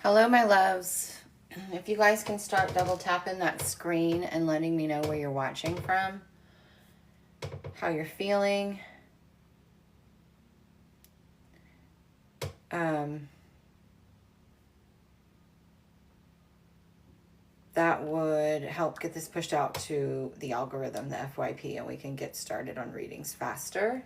Hello, my loves. If you guys can start double tapping that screen and letting me know where you're watching from, how you're feeling. That would help get this pushed out to the algorithm, the FYP, and we can get started on readings faster.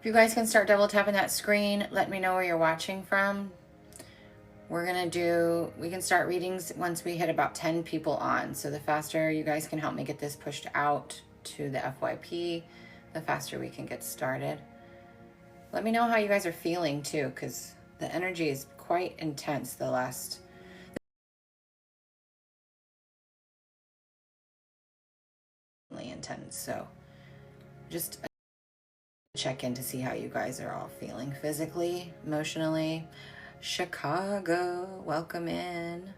If you guys can start double tapping that screen, let me know where you're watching from. We can start readings once we hit about 10 people on. So the faster you guys can help me get this pushed out to the FYP, the faster we can get started. Let me know how you guys are feeling too, because the energy is quite intense the last intense. So just check in to see how you guys are all feeling physically, emotionally. Chicago, welcome in.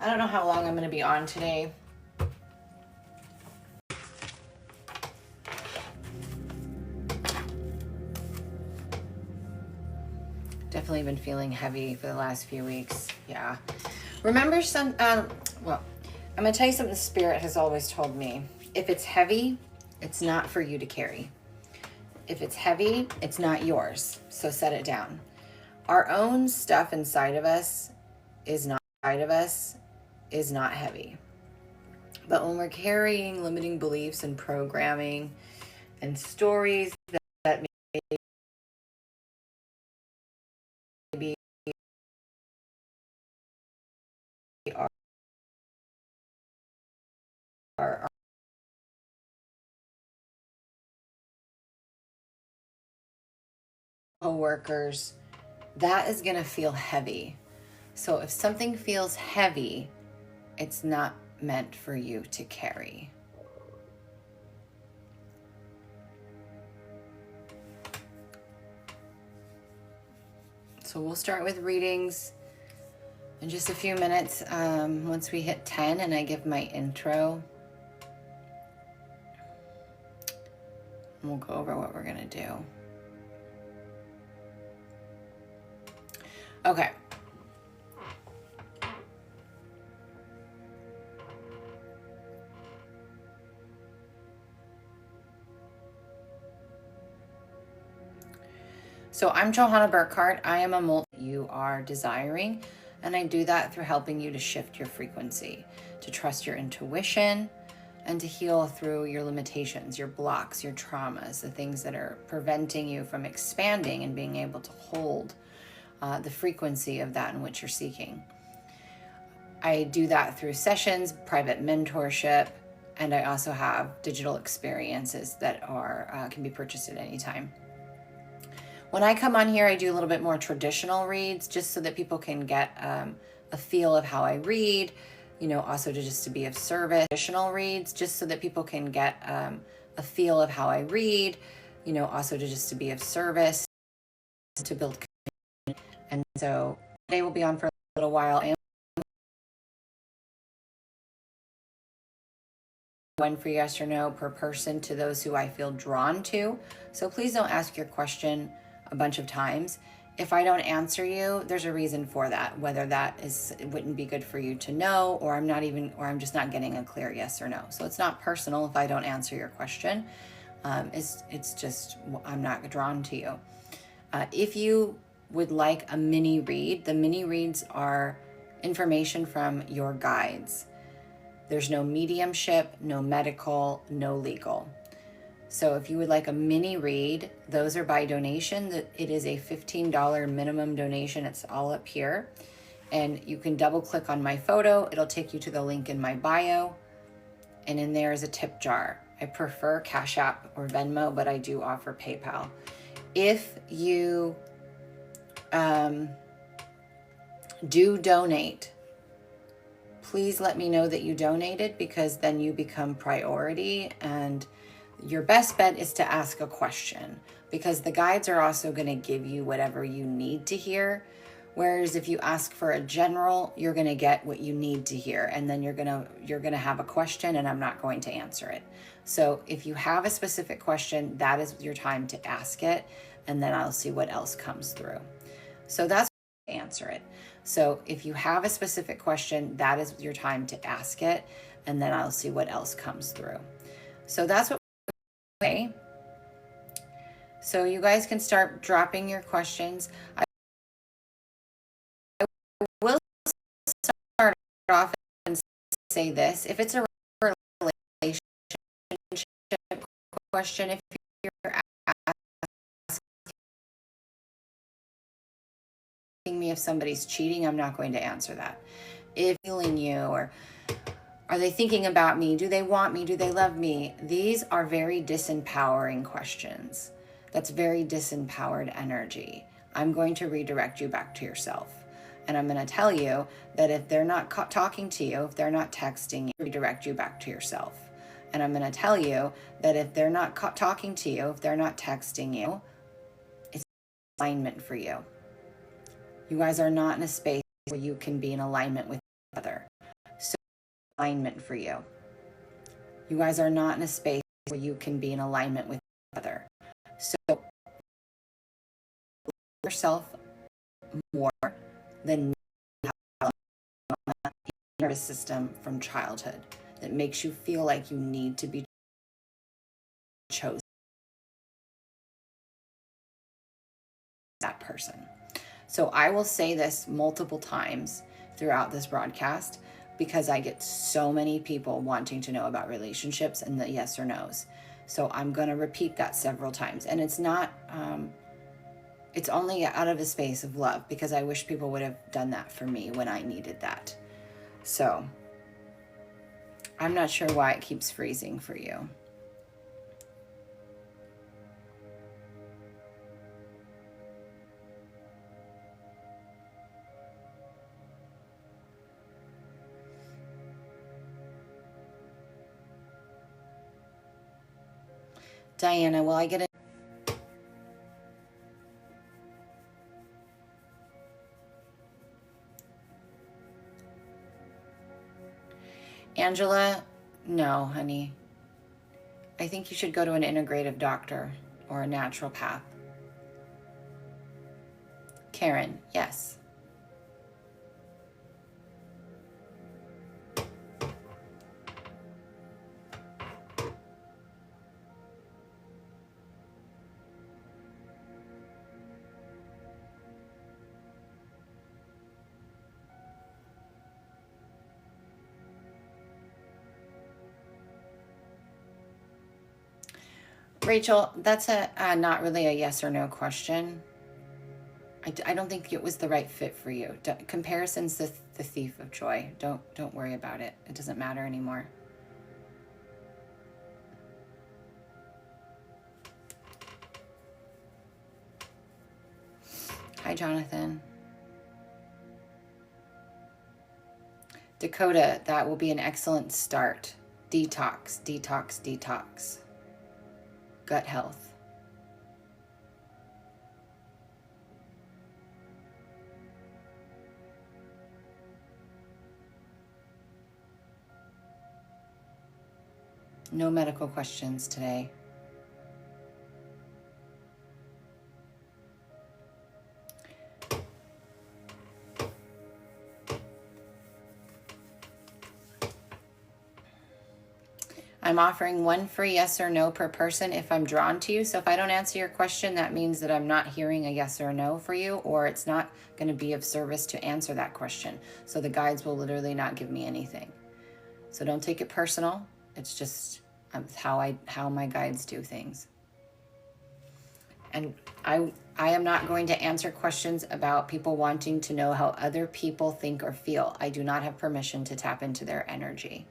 I don't know how long I'm going to be on today. Definitely been feeling heavy for the last few weeks. Yeah. Remember well, I'm going to tell you something the Spirit has always told me. If it's heavy, it's not for you to carry. If it's heavy, it's not yours. So set it down. Our own stuff inside of us is not heavy. But when we're carrying limiting beliefs and programming and stories that maybe are co-workers, that is going to feel heavy. So if something feels heavy, it's not meant for you to carry. So we'll start with readings in just a few minutes. Once we hit 10 and I give my intro, we'll go over what we're going to do. Okay. So I'm Johanna Burkhardt. I am a multi you are desiring, and I do that through helping you to shift your frequency, to trust your intuition, and to heal through your limitations, your blocks, your traumas, the things that are preventing you from expanding and being able to hold the frequency of that in which you're seeking. I do that through sessions, private mentorship, and I also have digital experiences that can be purchased at any time. When I come on here, I do a little bit more traditional reads just so that people can get a feel of how I read, also just to be of service. Traditional reads just so that people can get a feel of how I read, also just to be of service, to build community. And so today will be on for a little while. And one for yes or no per person to those who I feel drawn to. So please don't ask your question a bunch of times. If I don't answer you, there's a reason for that, whether that is, it wouldn't be good for you to know, or I'm just not getting a clear yes or no. So it's not personal if I don't answer your question. It's just, I'm not drawn to you. If you would like a mini read, the mini reads are information from your guides. There's no mediumship, no medical, no legal. So if you would like a mini read, those are by donation. It is a $15 minimum donation. It's all up here. And you can double click on my photo. It'll take you to the link in my bio. And in there is a tip jar. I prefer Cash App or Venmo, but I do offer PayPal. If you do donate, please let me know that you donated, because then you become priority. And your best bet is to ask a question, because the guides are also going to give you whatever you need to hear. Whereas if you ask for a general, you're going to get what you need to hear, and then you're going to have a question and I'm not going to answer it. So if you have a specific question, that is your time to ask it, and then I'll see what else comes through. So that's how to answer it. So if you have a specific question, that is your time to ask it, and then I'll see what else comes through. So that's what. Okay. So you guys can start dropping your questions. I will start off and say this. If it's a relationship question, if you're asking me if somebody's cheating, I'm not going to answer that. If feeling you, or are they thinking about me? Do they want me? Do they love me? These are very disempowering questions. That's very disempowered energy. I'm going to redirect you back to yourself. And I'm going to tell you that if they're not talking to you, if they're not texting you, redirect you back to yourself. And I'm going to tell you that if they're not talking to you, if they're not texting you, it's alignment for you. You guys are not in a space where you can be in alignment with each other. So alignment for you. You guys are not in a space where you can be in alignment with each other. So yourself more than nervous system from childhood that makes you feel like you need to be chosen that person. So I will say this multiple times throughout this broadcast, because I get so many people wanting to know about relationships and the yes or no's. So I'm going to repeat that several times. And it's not, it's only out of a space of love, because I wish people would have done that for me when I needed that. So I'm not sure why it keeps freezing for you. Diana, will I get it? Angela, no, honey. I think you should go to an integrative doctor or a naturopath. Karen, yes. Rachel, that's not really a yes or no question. I don't think it was the right fit for you. Comparison's the thief of joy. Don't worry about it. It doesn't matter anymore. Hi, Jonathan. Dakota, that will be an excellent start. Detox, detox, detox. Gut health. No medical questions today. I'm offering one free yes or no per person if I'm drawn to you. So if I don't answer your question, that means that I'm not hearing a yes or no for you, or it's not going to be of service to answer that question. So the guides will literally not give me anything. So don't take it personal. It's just how my guides do things. And I am not going to answer questions about people wanting to know how other people think or feel. I do not have permission to tap into their energy.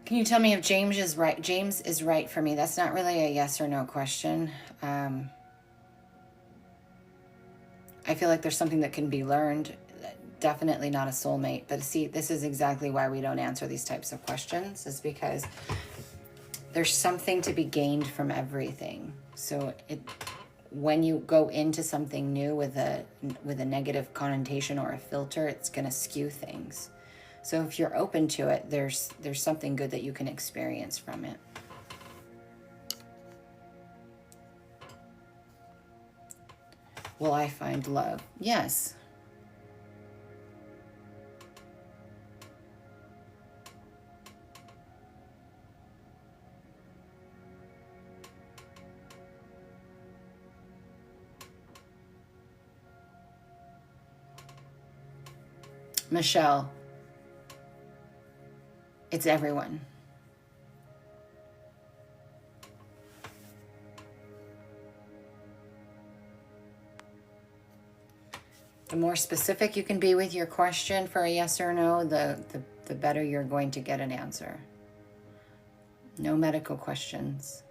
Can you tell me if James is right? James is right for me. That's not really a yes or no question. I feel like there's something that can be learned. Definitely not a soulmate. But see, this is exactly why we don't answer these types of questions, is because there's something to be gained from everything. So when you go into something new with a negative connotation or a filter, it's going to skew things. So if you're open to it, there's something good that you can experience from it. Will I find love? Yes. Michelle, it's everyone. The more specific you can be with your question for a yes or no, the better you're going to get an answer. No medical questions.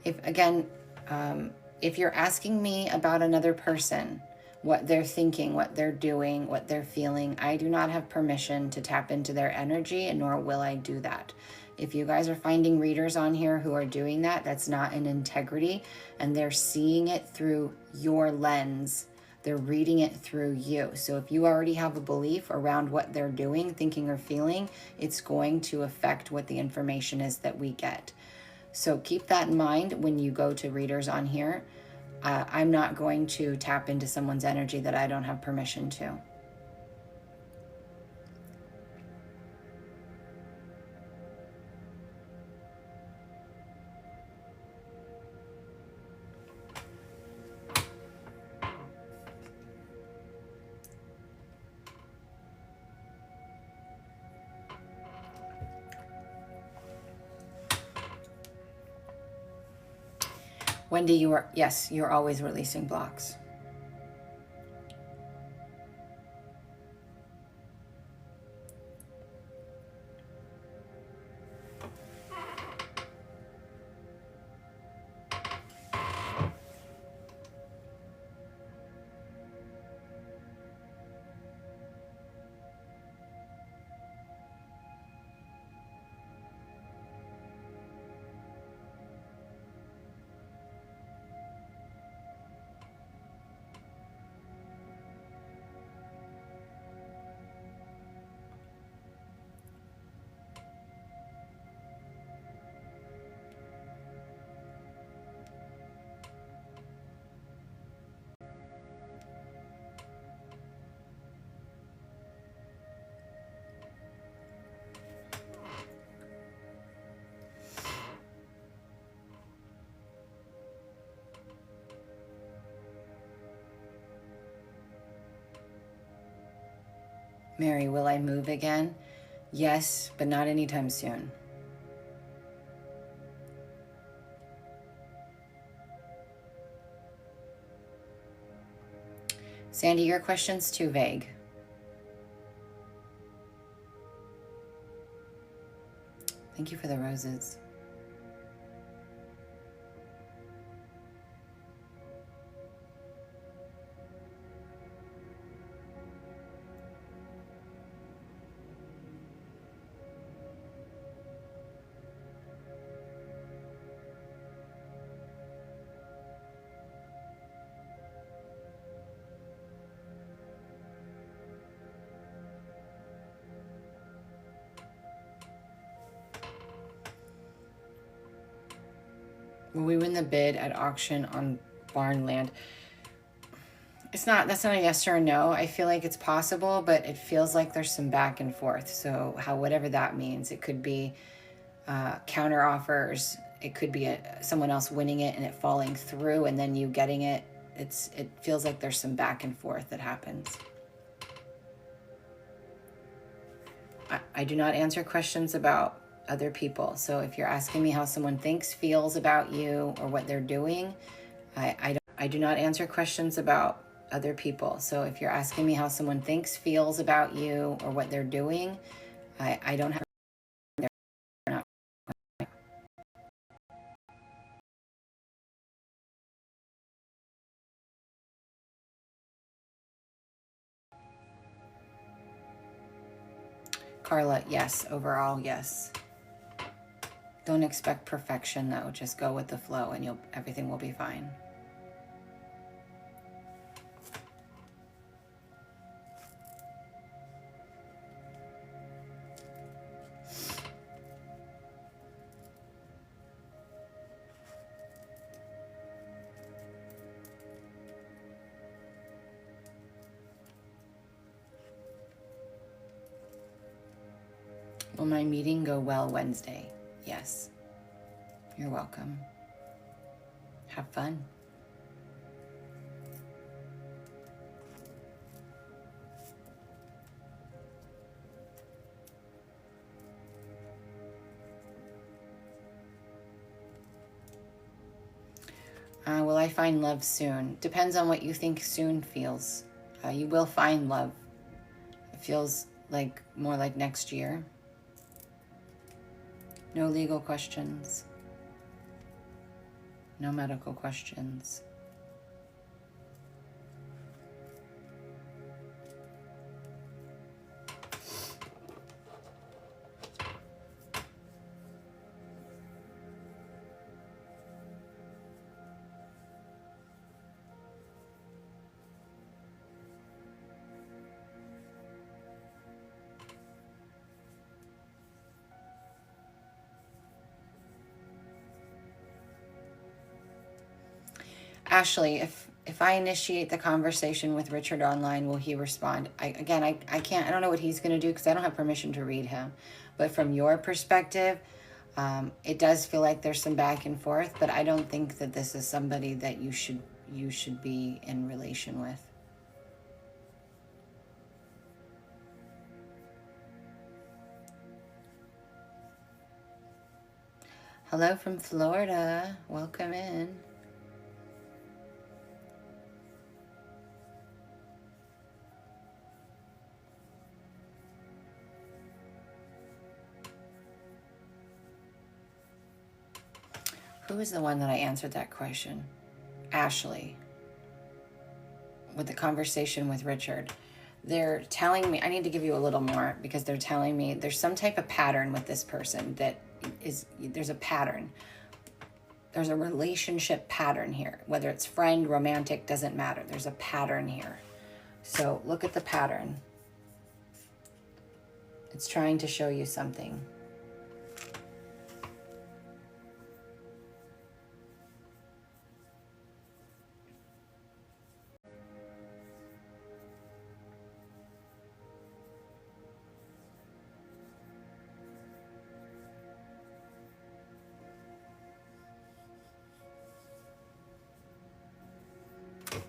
If you're asking me about another person, what they're thinking, what they're doing, what they're feeling, I do not have permission to tap into their energy, and nor will I do that. If you guys are finding readers on here who are doing that, that's not in integrity, and they're seeing it through your lens. They're reading it through you. So if you already have a belief around what they're doing, thinking, or feeling, it's going to affect what the information is that we get. So keep that in mind when you go to readers on here. I'm not going to tap into someone's energy that I don't have permission to. Wendy, yes, you're always releasing blocks. Mary, will I move again? Yes, but not anytime soon. Sandy, your question's too vague. Thank you for the roses. Will we win the bid at auction on barn land? That's not a yes or a no. I feel like it's possible, but it feels like there's some back and forth. So whatever that means, it could be counter offers. It could be someone else winning it and it falling through and then you getting it. It feels like there's some back and forth that happens. I do not answer questions about other people. So if you're asking me how someone thinks, feels about you or what they're doing, I do not answer questions about other people. So if you're asking me how someone thinks, feels about you or what they're doing, I don't have. Carla, yes. Overall, yes. Don't expect perfection though. Just go with the flow and everything will be fine. Will my meeting go well Wednesday? Yes. You're welcome. Have fun. Will I find love soon? Depends on what you think soon feels. You will find love. It feels like more like next year. No legal questions. No medical questions. Ashley, if I initiate the conversation with Richard online, will he respond? I can't, I don't know what he's going to do because I don't have permission to read him. But from your perspective, it does feel like there's some back and forth, but I don't think that this is somebody that you should be in relation with. Hello from Florida. Welcome in. Who was the one that I answered that question? Ashley. With the conversation with Richard. They're telling me, I need to give you a little more because they're telling me there's some type of pattern with this person there's a pattern. There's a relationship pattern here. Whether it's friend, romantic, doesn't matter. There's a pattern here. So look at the pattern. It's trying to show you something.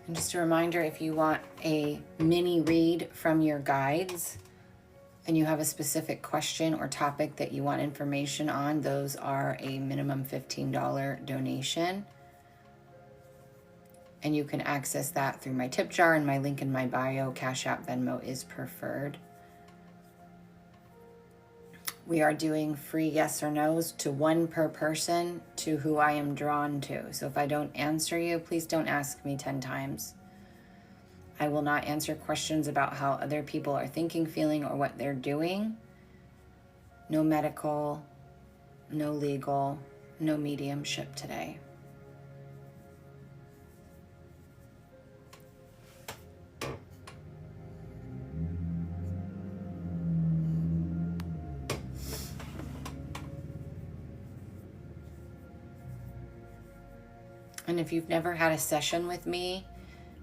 And just a reminder, if you want a mini read from your guides and you have a specific question or topic that you want information on, those are a minimum $15 donation. And you can access that through my tip jar and my link in my bio. Cash App, Venmo is preferred. We are doing free yes or no's to one per person to who I am drawn to. So if I don't answer you, please don't ask me 10 times. I will not answer questions about how other people are thinking, feeling, or what they're doing. No medical, no legal, no mediumship today. And if you've never had a session with me,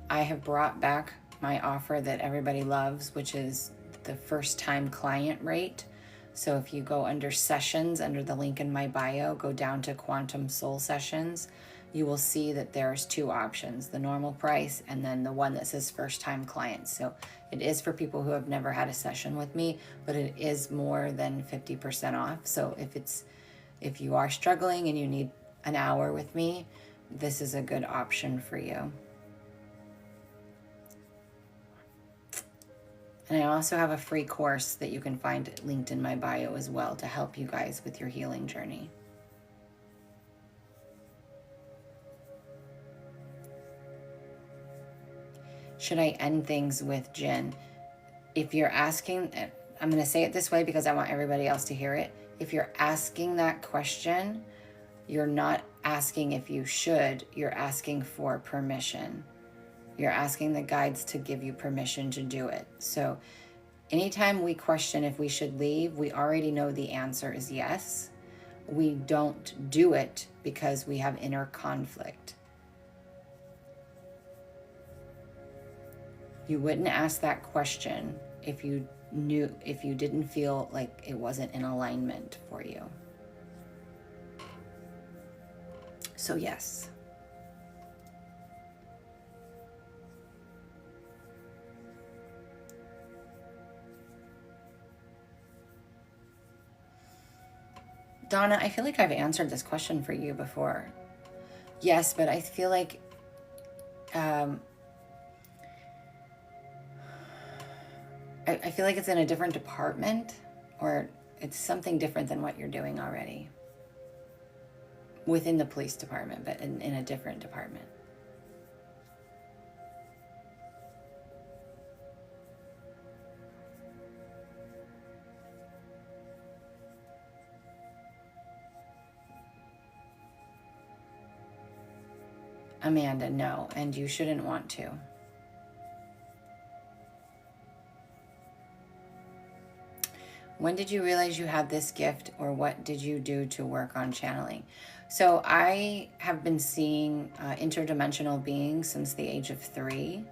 I have brought back my offer that everybody loves, which is the first time client rate. So if you go under sessions, under the link in my bio, go down to Quantum Soul Sessions, you will see that there's 2 options, the normal price and then the one that says first time clients. So it is for people who have never had a session with me, but it is more than 50% off. So if you are struggling and you need an hour with me, this is a good option for you. And I also have a free course that you can find linked in my bio as well to help you guys with your healing journey. Should I end things with Jinn? If you're asking, I'm going to say it this way because I want everybody else to hear it. If you're asking that question, you're not asking if you should, you're asking for permission. You're asking the guides to give you permission to do it. So anytime we question if we should leave, we already know the answer is yes. We don't do it because we have inner conflict. You wouldn't ask that question if you didn't feel like it wasn't in alignment for you. So yes. Donna, I feel like I've answered this question for you before. Yes, but I feel like I feel like it's in a different department, or it's something different than what you're doing already. Within the police department, but in a different department. Amanda, no, and you shouldn't want to. When did you realize you had this gift, or what did you do to work on channeling? So I have been seeing interdimensional beings since the age of 3,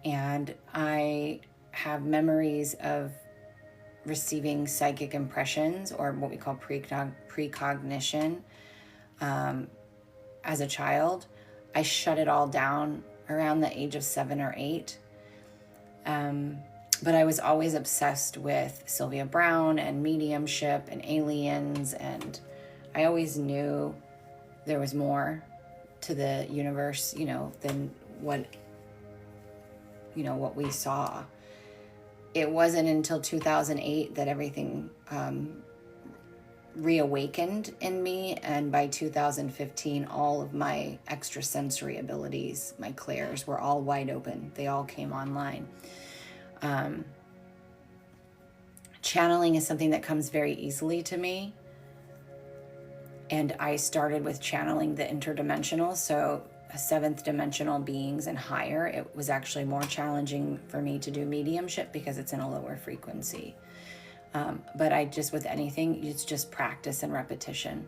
and I have memories of receiving psychic impressions, or what we call precognition, as a child. I shut it all down around the age of 7 or 8. But I was always obsessed with Sylvia Brown and mediumship and aliens, and I always knew there was more to the universe, than what we saw. It wasn't until 2008 that everything reawakened in me, and by 2015 all of my extrasensory abilities, my clairs, were all wide open. They all came online. Channeling is something that comes very easily to me, and I started with channeling the interdimensional, so 7th dimensional beings and higher. It was actually more challenging for me to do mediumship because it's in a lower frequency. But with anything, it's just practice and repetition.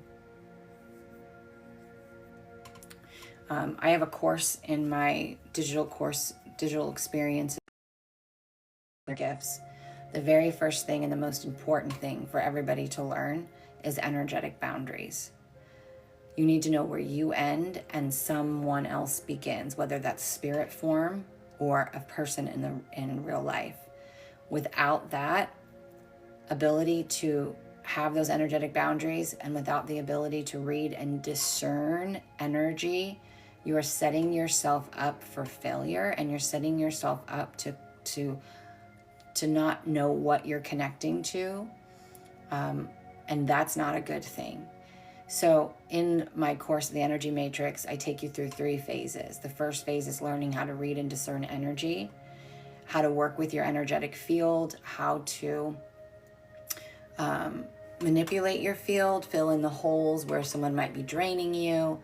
I have a course in my digital experience gifts. The very first thing and the most important thing for everybody to learn is energetic boundaries. You need to know where you end and someone else begins, whether that's spirit form or a person in real life. Without that ability to have those energetic boundaries, and without the ability to read and discern energy You are setting yourself up for failure, and you're setting yourself up to not know what you're connecting to. And that's not a good thing. So in my course, The Energy Matrix, I take you through 3 phases. The first phase is learning how to read and discern energy, how to work with your energetic field, how to manipulate your field, fill in the holes where someone might be draining you,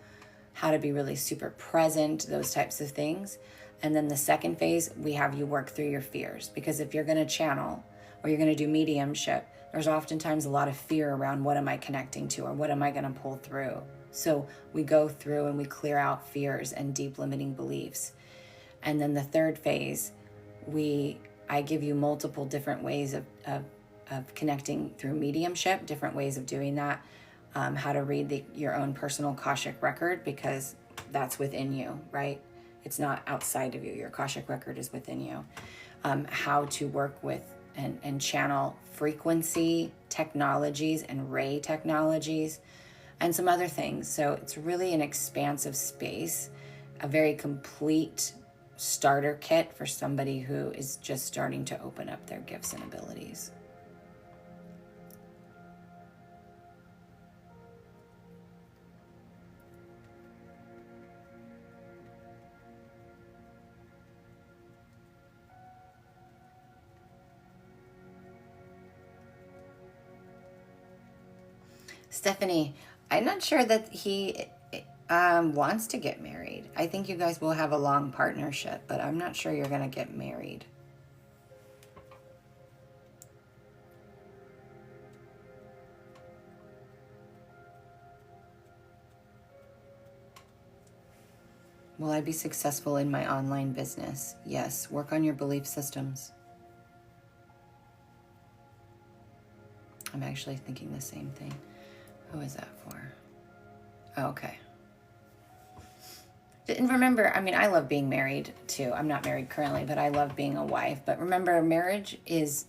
how to be really super present, those types of things. And then the second phase, we have you work through your fears. Because if you're going to channel or you're going to do mediumship, there's oftentimes a lot of fear around what am I connecting to or what am I going to pull through. So we go through and we clear out fears and deep limiting beliefs. And then the third phase, I give you multiple different ways of connecting through mediumship, different ways of doing that, how to read your own personal Akashic record, because that's within you, right? It's not outside of you. Your Akashic record is within you. How to work with and channel frequency technologies and ray technologies and some other things. So it's really an expansive space, a very complete starter kit for somebody who is just starting to open up their gifts and abilities. Stephanie, I'm not sure that he wants to get married. I think you guys will have a long partnership, but I'm not sure you're going to get married. Will I be successful in my online business? Yes. Work on your belief systems. I'm actually thinking the same thing. Who is that for? Oh, okay. And remember, I mean, I love being married too. I'm not married currently, but I love being a wife. But remember, marriage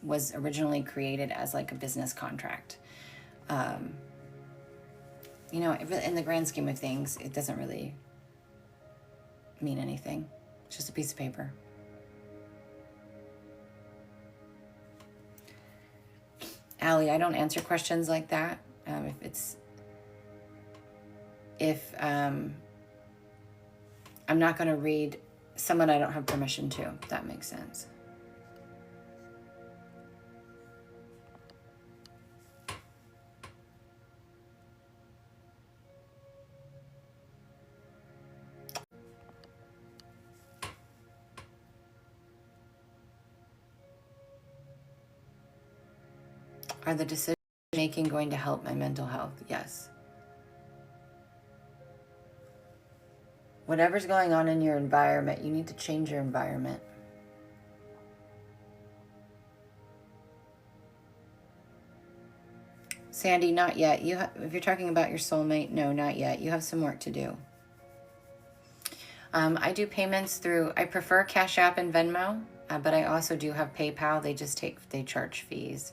was originally created as like a business contract. You know, in the grand scheme of things, it doesn't really mean anything. It's just a piece of paper. Allie, I don't answer questions like that. If I'm not going to read someone I don't have permission to, if that makes sense. Are the decision making going to help my mental health? Yes. Whatever's going on in your environment, you need to change your environment. Sandy, not yet. If you're talking about your soulmate, no, not yet. You have some work to do. I do payments through, I prefer Cash App and Venmo, but I also do have PayPal. They charge fees.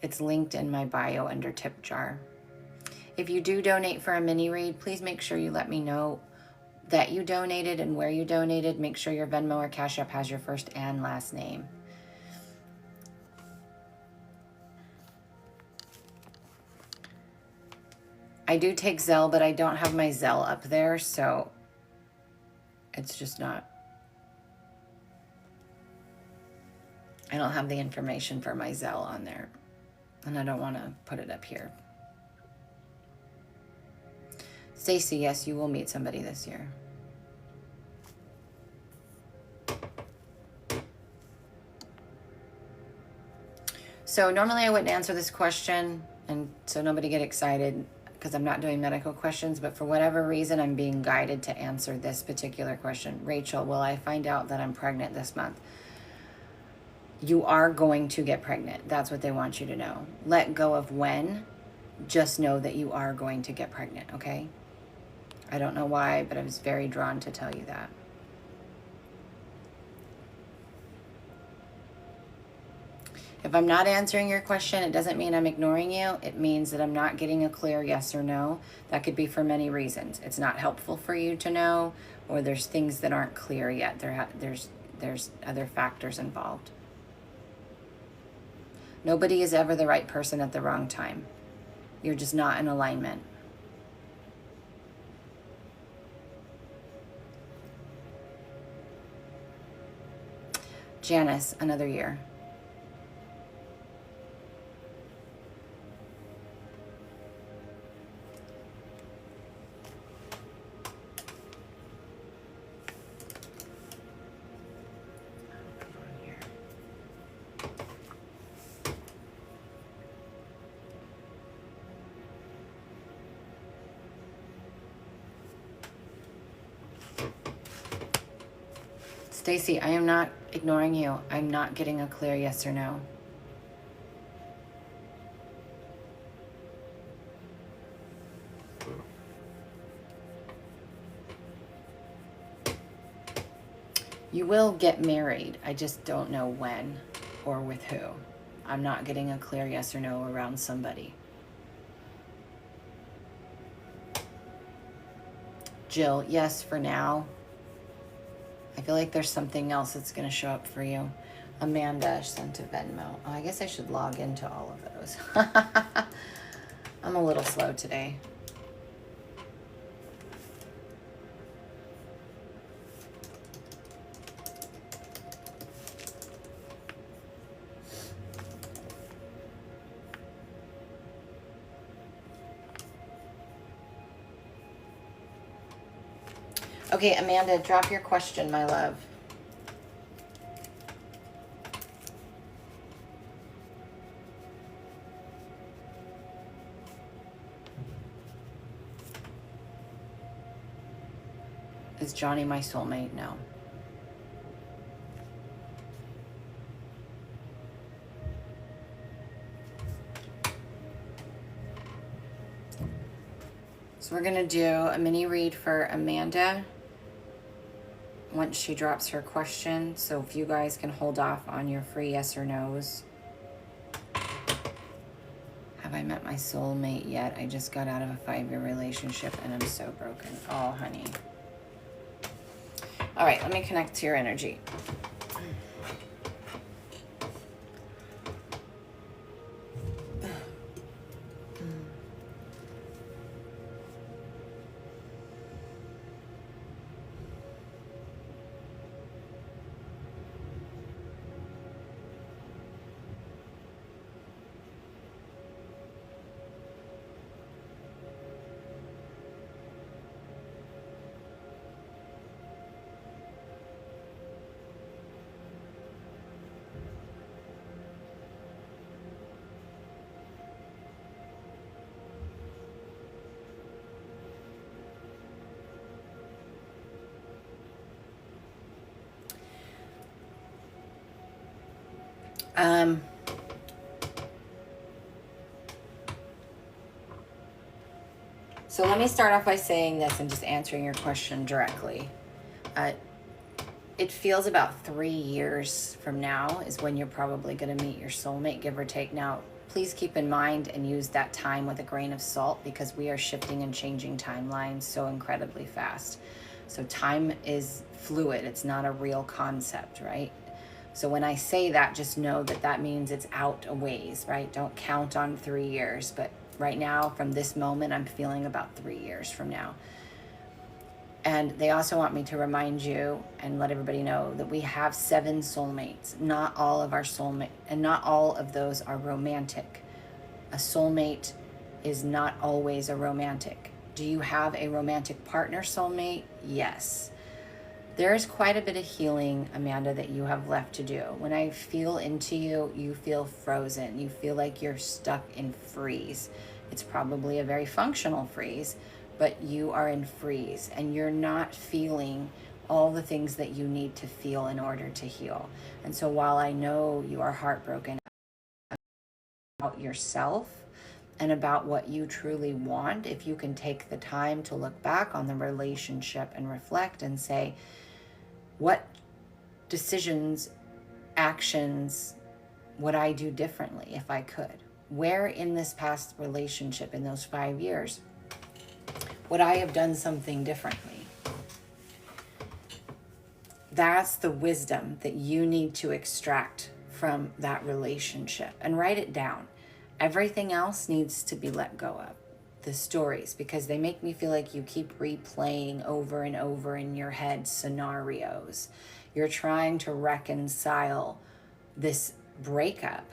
It's linked in my bio under tip jar. If you do donate for a mini read, please make sure you let me know that you donated and where you donated. Make sure your Venmo or Cash App has your first and last name. I do take Zelle, but I don't have my Zelle up there, so it's just not. I don't have the information for my Zelle on there, and I don't want to put it up here. Stacy, yes, you will meet somebody this year. So normally I wouldn't answer this question, and so nobody get excited because I'm not doing medical questions, but for whatever reason, I'm being guided to answer this particular question. Rachel, will I find out that I'm pregnant this month? You are going to get pregnant. That's what they want you to know. Let go of when. Just know that you are going to get pregnant, okay? I don't know why, but I was very drawn to tell you that. If I'm not answering your question, it doesn't mean I'm ignoring you. It means that I'm not getting a clear yes or no. That could be for many reasons. It's not helpful for you to know, or there's things that aren't clear yet. There's other factors involved. Nobody is ever the right person at the wrong time. You're just not in alignment. Janice, another year. Stacy, I am not ignoring you. I'm not getting a clear yes or no. You will get married. I just don't know when or with who. I'm not getting a clear yes or no around somebody. Jill, yes, for now. I feel like there's something else that's going to show up for you. Amanda sent a Venmo. Oh, I guess I should log into all of those. I'm a little slow today. Okay, Amanda, drop your question, my love. Is Johnny my soulmate? No. So we're going to do a mini read for Amanda once she drops her question. So if you guys can hold off on your free yes or no's. Have I met my soulmate yet? I just got out of a 5-year relationship and I'm so broken. Oh, honey. All right, let me connect to your energy. So let me start off by saying this and just answering your question directly. It feels about 3 years from now is when you're probably going to meet your soulmate, give or take. Now, please keep in mind and use that time with a grain of salt because we are shifting and changing timelines so incredibly fast. So time is fluid. It's not a real concept, right? So when I say that, just know that that means it's out a ways, right? Don't count on 3 years, but right now, from this moment, I'm feeling about 3 years from now. And they also want me to remind you and let everybody know that we have 7 soulmates. Not all of our soulmates, and not all of those are romantic. A soulmate is not always a romantic. Do you have a romantic partner soulmate? Yes. There is quite a bit of healing, Amanda, that you have left to do. When I feel into you, you feel frozen. You feel like you're stuck in freeze. It's probably a very functional freeze, but you are in freeze and you're not feeling all the things that you need to feel in order to heal. And so while I know you are heartbroken about yourself and about what you truly want, if you can take the time to look back on the relationship and reflect and say, what decisions, actions would I do differently if I could? Where in this past relationship, in those 5 years, would I have done something differently? That's the wisdom that you need to extract from that relationship and write it down. Everything else needs to be let go of. The stories, because they make me feel like you keep replaying over and over in your head scenarios. You're trying to reconcile this breakup,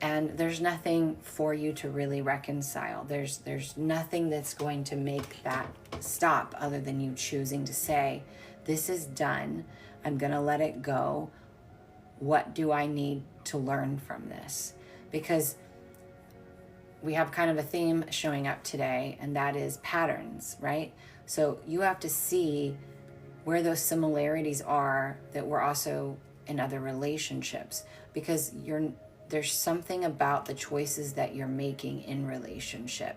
and there's nothing for you to really reconcile. There's nothing that's going to make that stop other than you choosing to say, this is done. I'm going to let it go. What do I need to learn from this? Because we have kind of a theme showing up today, and that is patterns, right? So you have to see where those similarities are that were also in other relationships, because there's something about the choices that you're making in relationship.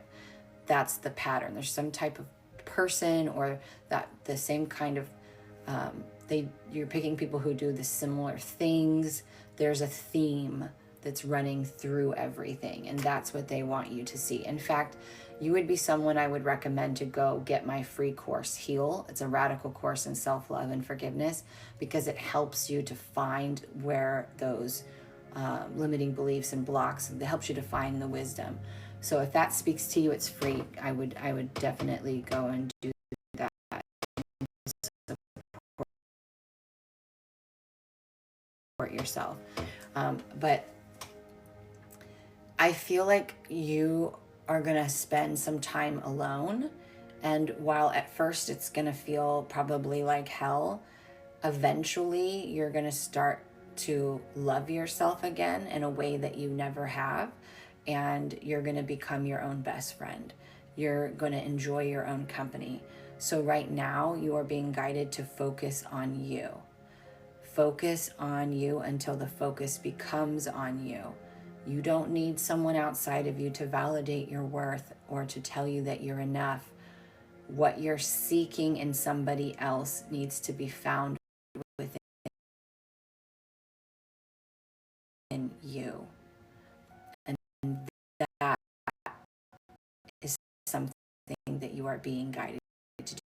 That's the pattern. There's some type of person, or that the same kind of you're picking people who do the similar things. There's a theme that's running through everything, and that's what they want you to see. In fact, you would be someone I would recommend to go get my free course, Heal. It's a radical course in self-love and forgiveness, because it helps you to find where those limiting beliefs and blocks, it helps you to find the wisdom. So if that speaks to you, it's free. I would definitely go and do that. Support yourself. But I feel like you are going to spend some time alone. And while at first it's going to feel probably like hell, eventually you're going to start to love yourself again in a way that you never have. And you're going to become your own best friend. You're going to enjoy your own company. So right now you are being guided to focus on you. Focus on you until the focus becomes on you. You don't need someone outside of you to validate your worth or to tell you that you're enough. What you're seeking in somebody else needs to be found within you. And that is something that you are being guided to do.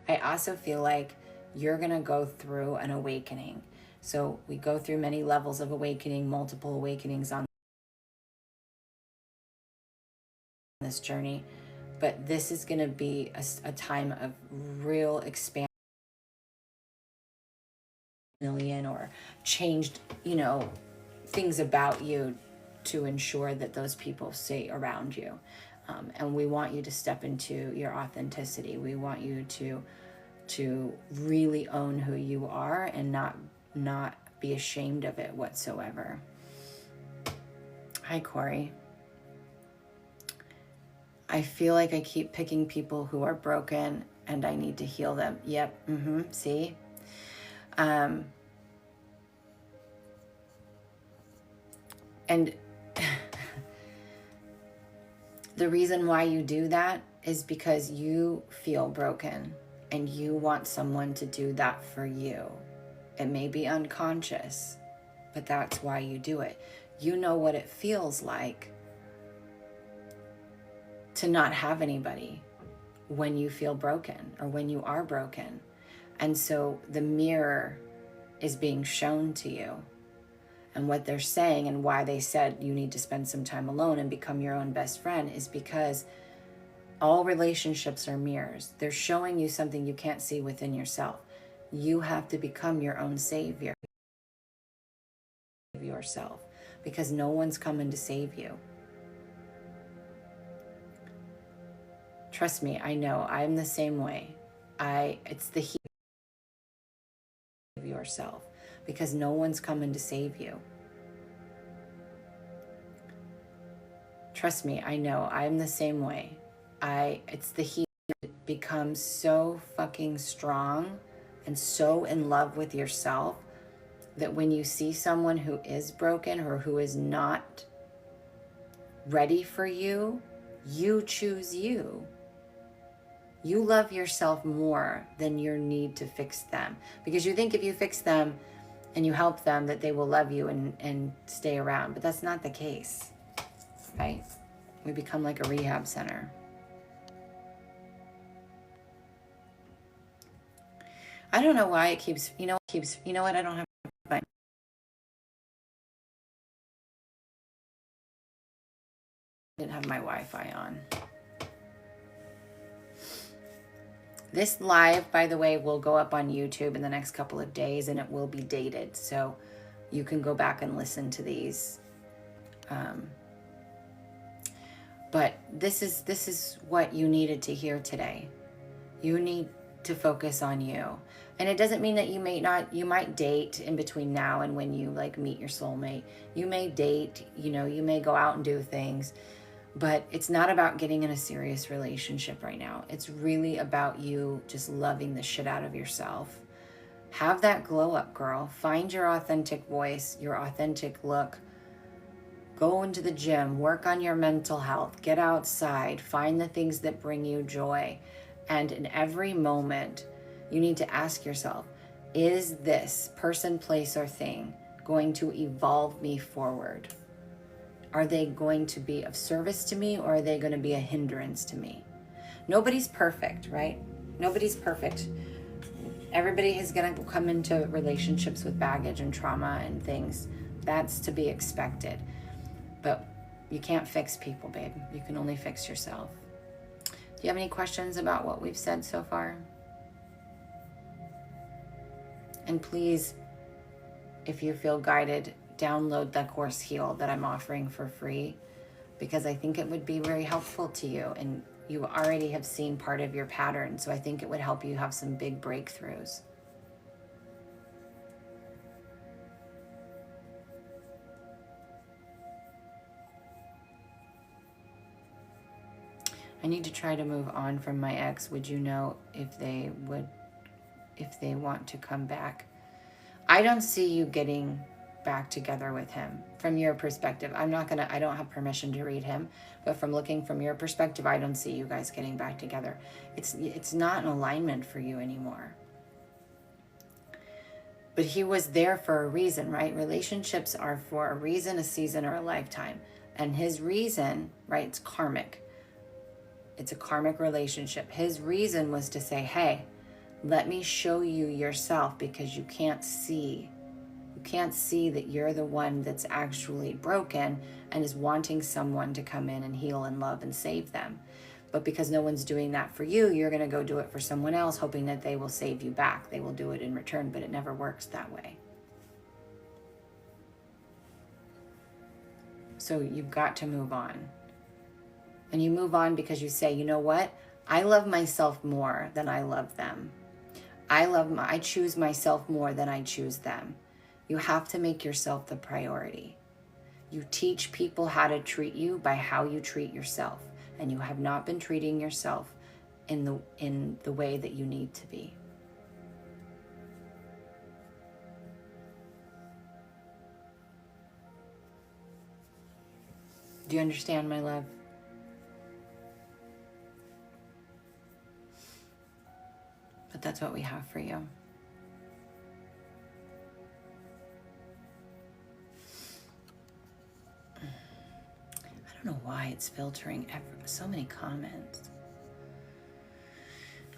I also feel like you're going to go through an awakening. So we go through many levels of awakening, multiple awakenings on this journey, but this is going to be a time of real expansion, or changed, things about you to ensure that those people stay around you. And we want you to step into your authenticity. We want you to really own who you are and not be ashamed of it whatsoever. Hi, Corey. I feel like I keep picking people who are broken and I need to heal them. Yep. See? And the reason why you do that is because you feel broken and you want someone to do that for you. It may be unconscious, but that's why you do it. You know what it feels like to not have anybody when you feel broken or when you are broken. And so the mirror is being shown to you. And what they're saying, and why they said you need to spend some time alone and become your own best friend, is because all relationships are mirrors. They're showing you something you can't see within yourself. You have to become your own savior yourself, because no one's coming to save you. Trust me, I know. I'm the same way. It's the heat of yourself, because no one's coming to save you. Trust me, I know. I'm the same way. It's the heat. Become so fucking strong and so in love with yourself that when you see someone who is broken or who is not ready for you, you choose you. You love yourself more than your need to fix them, because you think if you fix them and you help them, that they will love you and stay around. But that's not the case, right? We become like a rehab center. I don't know why it keeps, you know what, I don't have my, didn't have my Wi-Fi on. This live, by the way, will go up on YouTube in the next couple of days, and it will be dated, so you can go back and listen to these. But this is what you needed to hear today. You need to focus on you. And it doesn't mean that you might date in between now and when you like meet your soulmate. You may date, you may go out and do things, but it's not about getting in a serious relationship right now. It's really about you just loving the shit out of yourself. Have that glow up, girl. Find your authentic voice, your authentic look. Go into the gym, work on your mental health, get outside, find the things that bring you joy. And in every moment, you need to ask yourself, is this person, place, or thing going to evolve me forward? Are they going to be of service to me, or are they going to be a hindrance to me? Nobody's perfect, right? Nobody's perfect. Everybody is going to come into relationships with baggage and trauma and things. That's to be expected. But you can't fix people, babe. You can only fix yourself. Do you have any questions about what we've said so far? And please, if you feel guided, download the course Heal that I'm offering for free, because I think it would be very helpful to you, and you already have seen part of your pattern, so I think it would help you have some big breakthroughs. I need to try to move on from my ex. Would you know if they want to come back? I don't see you getting back together with him from your perspective. I don't have permission to read him, but from looking from your perspective, I don't see you guys getting back together. It's not an alignment for you anymore. But he was there for a reason, right? Relationships are for a reason, a season, or a lifetime. And his reason, right, it's karmic. It's a karmic relationship. His reason was to say, hey, let me show you yourself, because you can't see that you're the one that's actually broken and is wanting someone to come in and heal and love and save them. But because no one's doing that for you, you're going to go do it for someone else, hoping that they will save you back. They will do it in return, but it never works that way. So you've got to move on. And you move on because you say, you know what? I love myself more than I love them. I choose myself more than I choose them. You have to make yourself the priority. You teach people how to treat you by how you treat yourself. And you have not been treating yourself in the way that you need to be. Do you understand, my love? But that's what we have for you. I don't know why it's filtering so many comments.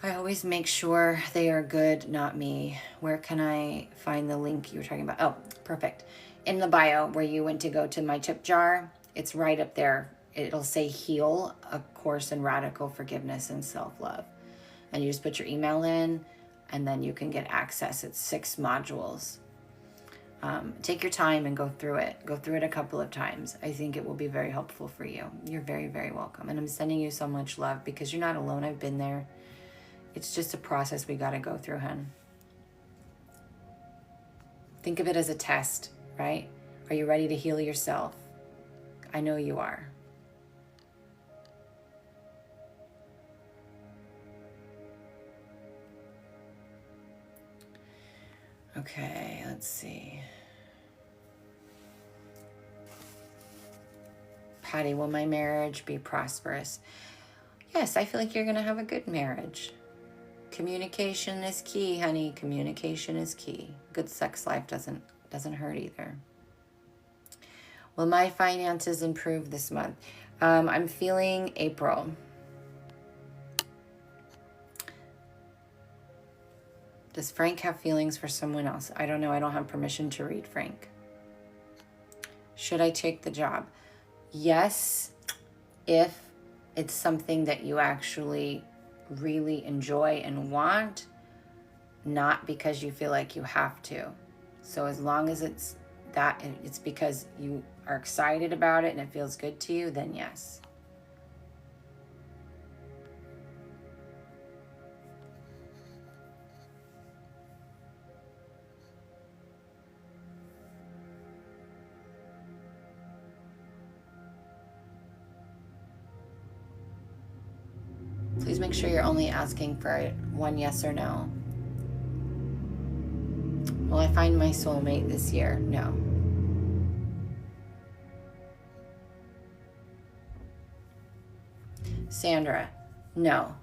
I always make sure they are good, not me. Where can I find the link you were talking about? Oh, perfect. In the bio where you went to go to my tip jar, it's right up there. It'll say Heal, a course in radical forgiveness and self-love. And you just put your email in, and then you can get access. It's 6 modules. Take your time and go through it. Go through it a couple of times. I think it will be very helpful for you. You're very, very welcome. And I'm sending you so much love, because you're not alone. I've been there. It's just a process we got to go through, hun. Think of it as a test, right? Are you ready to heal yourself? I know you are. Okay, let's see. Patty, will my marriage be prosperous? Yes, I feel like you're going to have a good marriage. Communication is key, honey. Communication is key. Good sex life doesn't hurt either. Will my finances improve this month? I'm feeling April. Does Frank have feelings for someone else? I don't know. I don't have permission to read Frank. Should I take the job? Yes, if it's something that you actually really enjoy and want, not because you feel like you have to. So as long as it's because you are excited about it and it feels good to you, then yes. Please make sure you're only asking for one yes or no. Will I find my soulmate this year? No. Sandra, no.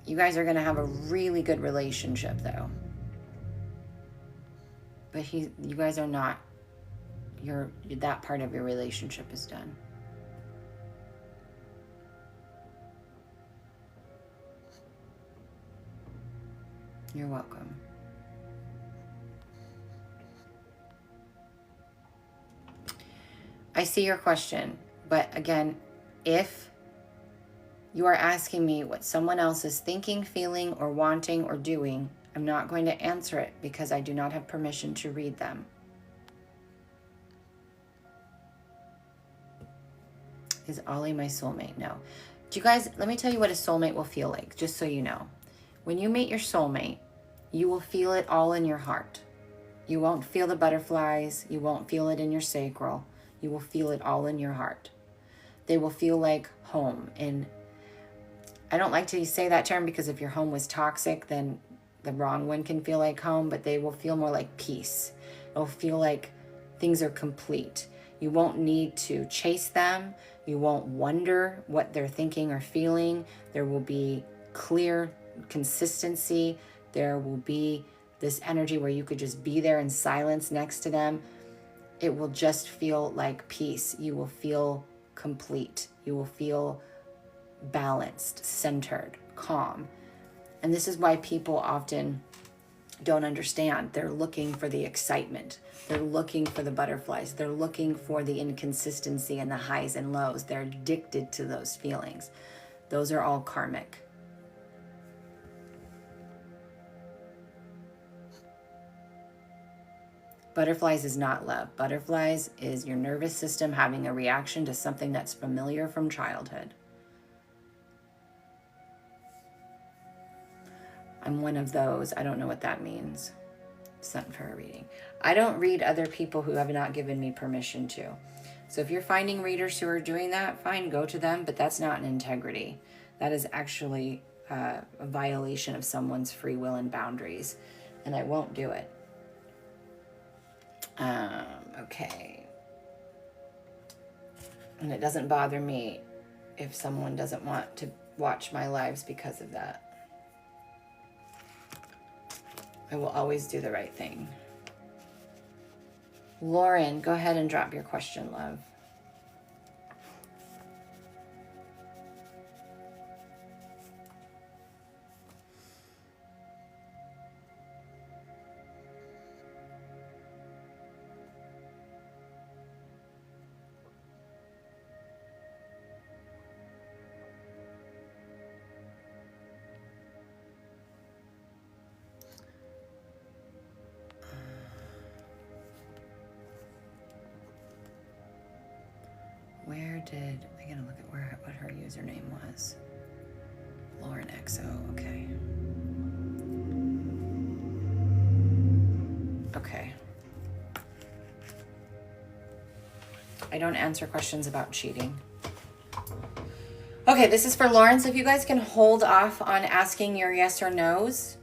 You guys are going to have a really good relationship, though. But you guys are not. That part of your relationship is done. You're welcome. I see your question, but again, if you are asking me what someone else is thinking, feeling, or wanting, or doing, I'm not going to answer it because I do not have permission to read them. Is Ollie my soulmate? No. Do you guys, let me tell you what a soulmate will feel like, just so you know. When you meet your soulmate, you will feel it all in your heart. You won't feel the butterflies. You won't feel it in your sacral. You will feel it all in your heart. They will feel like home. And I don't like to say that term because if your home was toxic, then the wrong one can feel like home, but they will feel more like peace. It will feel like things are complete. You won't need to chase them. You won't wonder what they're thinking or feeling. There will be clear consistency. There will be this energy where you could just be there in silence next to them. It will just feel like peace. You will feel complete. You will feel balanced, centered, calm. And this is why people often don't understand. They're looking for the excitement. They're looking for the butterflies. They're looking for the inconsistency and the highs and lows. They're addicted to those feelings. Those are all karmic. Butterflies is not love. Butterflies is your nervous system having a reaction to something that's familiar from childhood. I'm one of those. I don't know what that means. Something for a reading. I don't read other people who have not given me permission to. So if you're finding readers who are doing that, fine, go to them, but that's not an integrity. That is actually a violation of someone's free will and boundaries, and I won't do it. Okay. And it doesn't bother me if someone doesn't want to watch my lives because of that. I will always do the right thing. Lauren, go ahead and drop your question, love. I gotta look at what her username was. Lauren XO, okay. Okay. I don't answer questions about cheating. Okay, this is for Lauren, so if you guys can hold off on asking your yes or no's,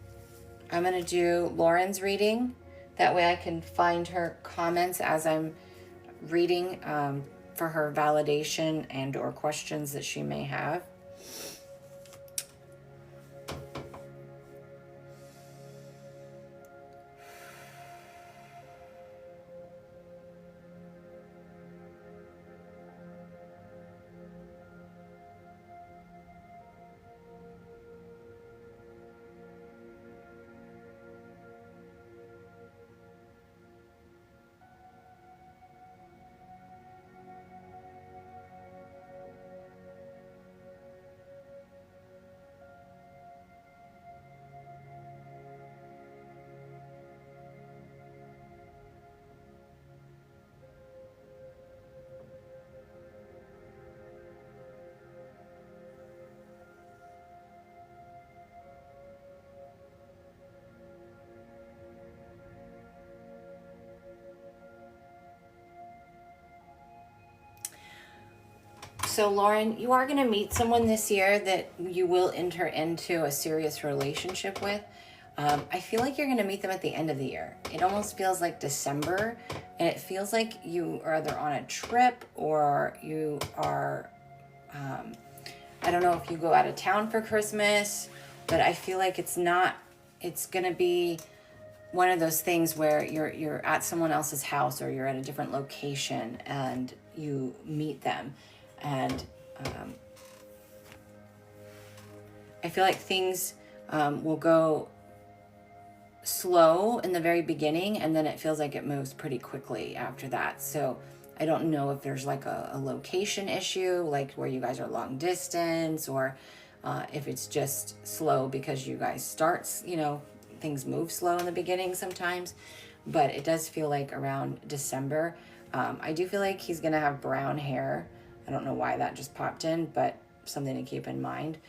I'm gonna do Lauren's reading. That way I can find her comments as I'm reading for her validation and or questions that she may have. So Lauren, you are going to meet someone this year that you will enter into a serious relationship with. I feel like you're going to meet them at the end of the year. It almost feels like December, and it feels like you are either on a trip or you are, I don't know if you go out of town for Christmas, but I feel like it's going to be one of those things where you're at someone else's house or you're at a different location and you meet them. And I feel like things will go slow in the very beginning, and then it feels like it moves pretty quickly after that. So I don't know if there's like a location issue, like where you guys are long distance, or if it's just slow because you guys start, things move slow in the beginning sometimes. But it does feel like around December. I do feel like he's going to have brown hair. I don't know why that just popped in, but something to keep in mind.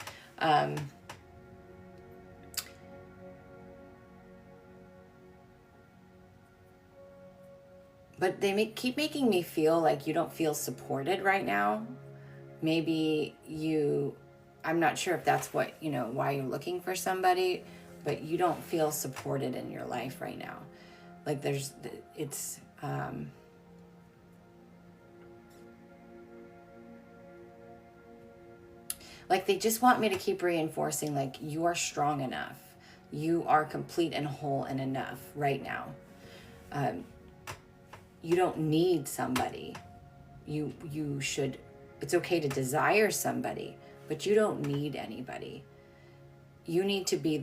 But they keep making me feel like you don't feel supported right now. Maybe I'm not sure if that's what, why you're looking for somebody, but you don't feel supported in your life right now. Like like they just want me to keep reinforcing, like, you are strong enough. You are complete and whole and enough right now. You don't need somebody. You should, it's okay to desire somebody, but you don't need anybody. You need to be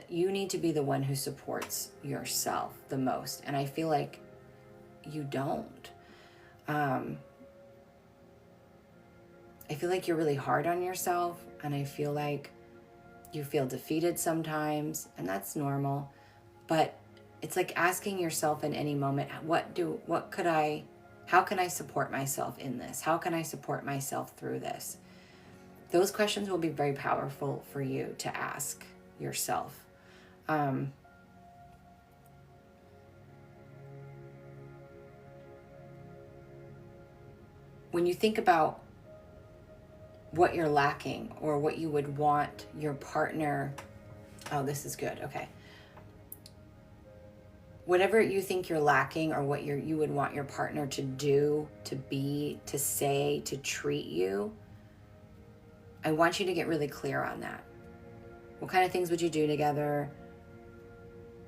you need to be the one who supports yourself the most. And I feel like you don't. I feel like you're really hard on yourself, and I feel like you feel defeated sometimes, and that's normal. But it's like asking yourself in any moment, how can I support myself in this? How can I support myself through this? Those questions will be very powerful for you to ask yourself. When you think about what you're lacking or what you would want your partner, oh, this is good, okay. Whatever you think you're lacking or what you would want your partner to do, to be, to say, to treat you, I want you to get really clear on that. What kind of things would you do together?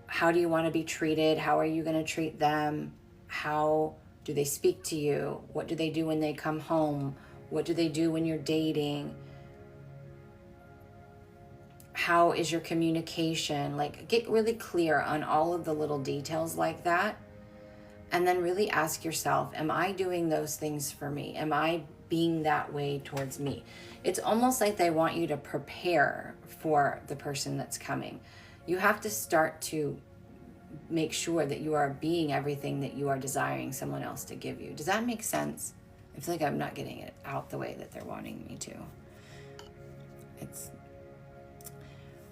How do you want to be treated? How are you going to treat them? How do they speak to you? What do they do when they come home? What do they do when you're dating? How is your communication? Like, get really clear on all of the little details like that. And then really ask yourself, am I doing those things for me? Am I being that way towards me? It's almost like they want you to prepare for the person that's coming. You have to start to make sure that you are being everything that you are desiring someone else to give you. Does that make sense? I feel like I'm not getting it out the way that they're wanting me to. It's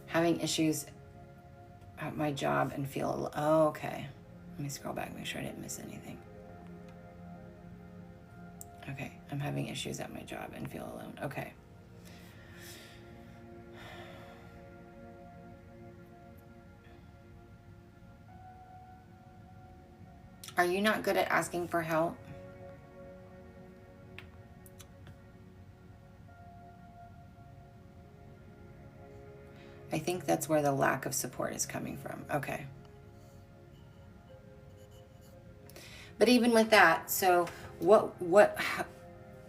having issues at my job and feel, oh, okay. Let me scroll back, make sure I didn't miss anything. Okay, I'm having issues at my job and feel alone. Okay. Are you not good at asking for help? I think that's where the lack of support is coming from. Okay. But even with that, so what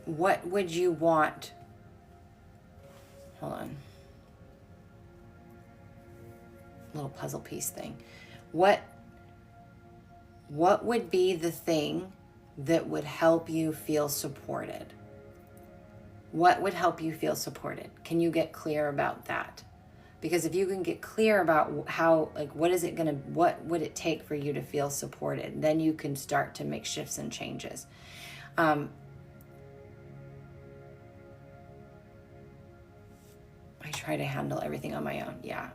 would you want? Hold on. Little puzzle piece thing. What would be the thing that would help you feel supported? What would help you feel supported? Can you get clear about that? Because if you can get clear about how, like, what would it take for you to feel supported, then you can start to make shifts and changes. I try to handle everything on my own. Yeah.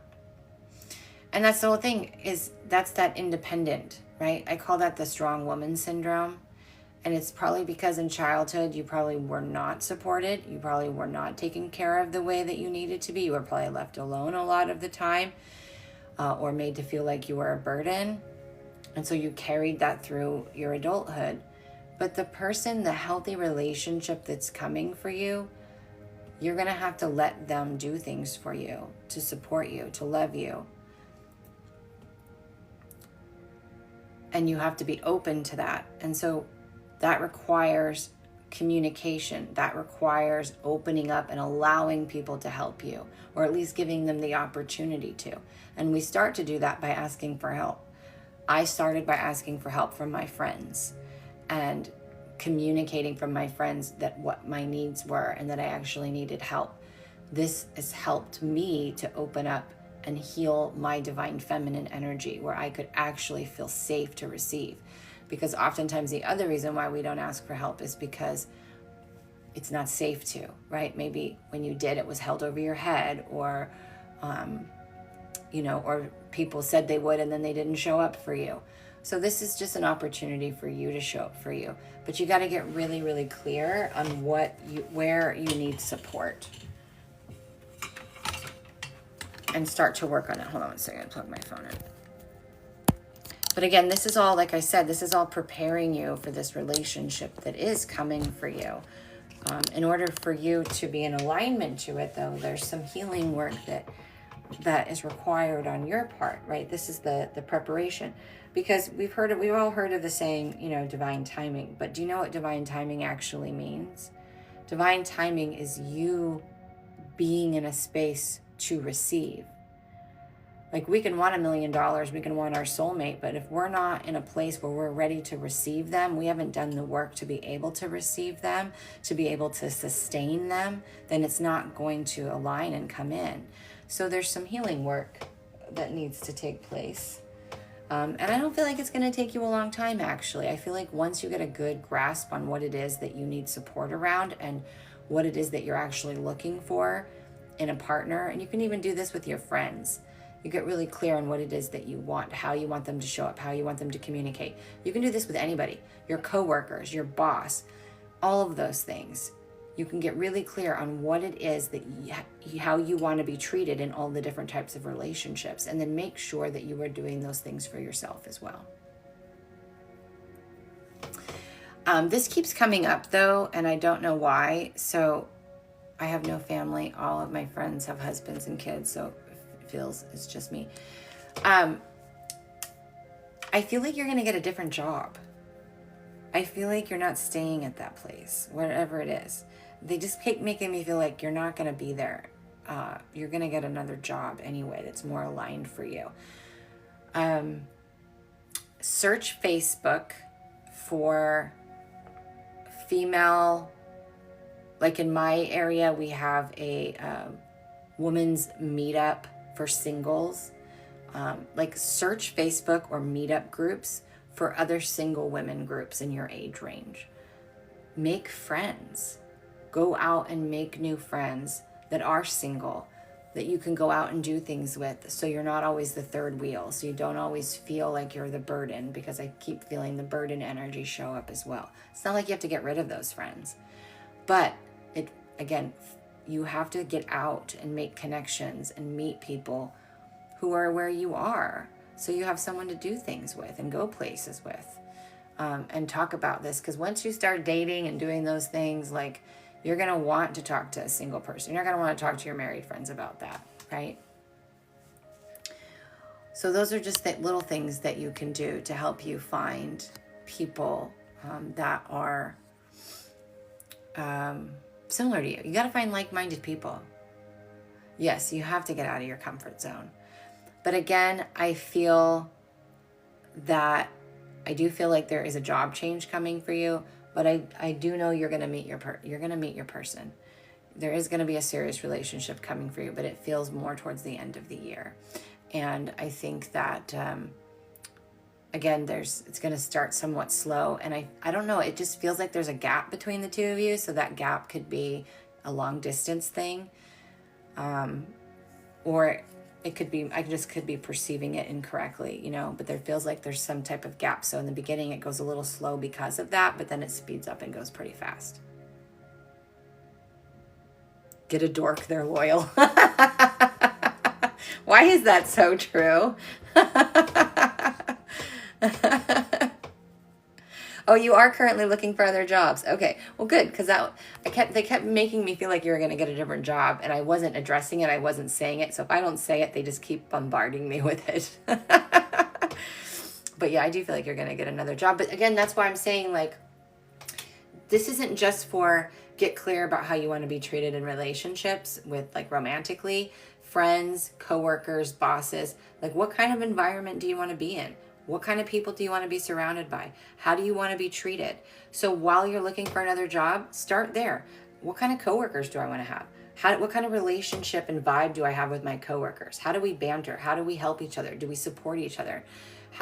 And that's the whole thing, is that's that independent, right? I call that the strong woman syndrome. And it's probably because in childhood, you probably were not supported. You probably were not taken care of the way that you needed to be. You were probably left alone a lot of the time, or made to feel like you were a burden. And so you carried that through your adulthood. But the healthy relationship that's coming for you, you're going to have to let them do things for you, to support you, to love you. And you have to be open to that. And so that requires communication. That requires opening up and allowing people to help you, or at least giving them the opportunity to. And we start to do that by asking for help. I started by asking for help from my friends and communicating from my friends that what my needs were and that I actually needed help. This has helped me to open up and heal my divine feminine energy, where I could actually feel safe to receive. Because oftentimes the other reason why we don't ask for help is because it's not safe to, right? Maybe when you did, it was held over your head, or or people said they would and then they didn't show up for you. So this is just an opportunity for you to show up for you. But you got to get really, really clear on where you need support. And start to work on it. Hold on one second, plug my phone in. But again, this is all, like I said, this is all preparing you for this relationship that is coming for you. In order for you to be in alignment to it, though, there's some healing work that is required on your part, right? This is the preparation. Because we've all heard of the saying, divine timing. But do you know what divine timing actually means? Divine timing is you being in a space to receive. Like, we can want $1 million, we can want our soulmate, but if we're not in a place where we're ready to receive them, we haven't done the work to be able to receive them, to be able to sustain them, then it's not going to align and come in. So there's some healing work that needs to take place. And I don't feel like it's going to take you a long time, actually. I feel like once you get a good grasp on what it is that you need support around and what it is that you're actually looking for in a partner, and you can even do this with your friends. You get really clear on what it is that you want, how you want them to show up, how you want them to communicate. You can do this with anybody, your coworkers, your boss, all of those things. You can get really clear on what it is that how you want to be treated in all the different types of relationships, and then make sure that you are doing those things for yourself as well. This keeps coming up though, and I don't know why. So I have no family. All of my friends have husbands and kids, so it feels it's just me. I feel like you're going to get a different job. I feel like you're not staying at that place, whatever it is. They just keep making me feel like you're not going to be there. You're going to get another job anyway that's more aligned for you. Search Facebook for female, like in my area, we have a women's meetup for singles. Like, search Facebook or meetup groups for other single women groups in your age range. Make friends. Go out and make new friends that are single, that you can go out and do things with, so you're not always the third wheel, so you don't always feel like you're the burden, because I keep feeling the burden energy show up as well. It's not like you have to get rid of those friends, but you have to get out and make connections and meet people who are where you are, so you have someone to do things with and go places with, and talk about this. Because once you start dating and doing those things, like, you're going to want to talk to a single person. You're going to want to talk to your married friends about that, right? So those are just the little things that you can do to help you find people that are similar to you. You got to find like-minded people. Yes, you have to get out of your comfort zone. But again, I feel that I do feel like there is a job change coming for you. But I do know you're going to meet your person. There is going to be a serious relationship coming for you, but it feels more towards the end of the year. And I think that, again, it's going to start somewhat slow. And I don't know, it just feels like there's a gap between the two of you. So that gap could be a long distance thing. Or it could be, I just could be perceiving it incorrectly, you know, but there feels like there's some type of gap. So in the beginning, it goes a little slow because of that, but then it speeds up and goes pretty fast. Get a dork, they're loyal. Why is that so true? Oh, you are currently looking for other jobs. Okay, well, good, because they kept making me feel like you were going to get a different job, and I wasn't addressing it. I wasn't saying it. So if I don't say it, they just keep bombarding me with it. But yeah, I do feel like you're going to get another job. But again, that's why I'm saying, like, this isn't just for get clear about how you want to be treated in relationships with, like, romantically, friends, coworkers, bosses. Like, what kind of environment do you want to be in? What kind of people do you want to be surrounded by? How do you want to be treated? So while you're looking for another job, start there. What kind of coworkers do I want to have? What kind of relationship and vibe do I have with my coworkers? How do we banter? How do we help each other? Do we support each other?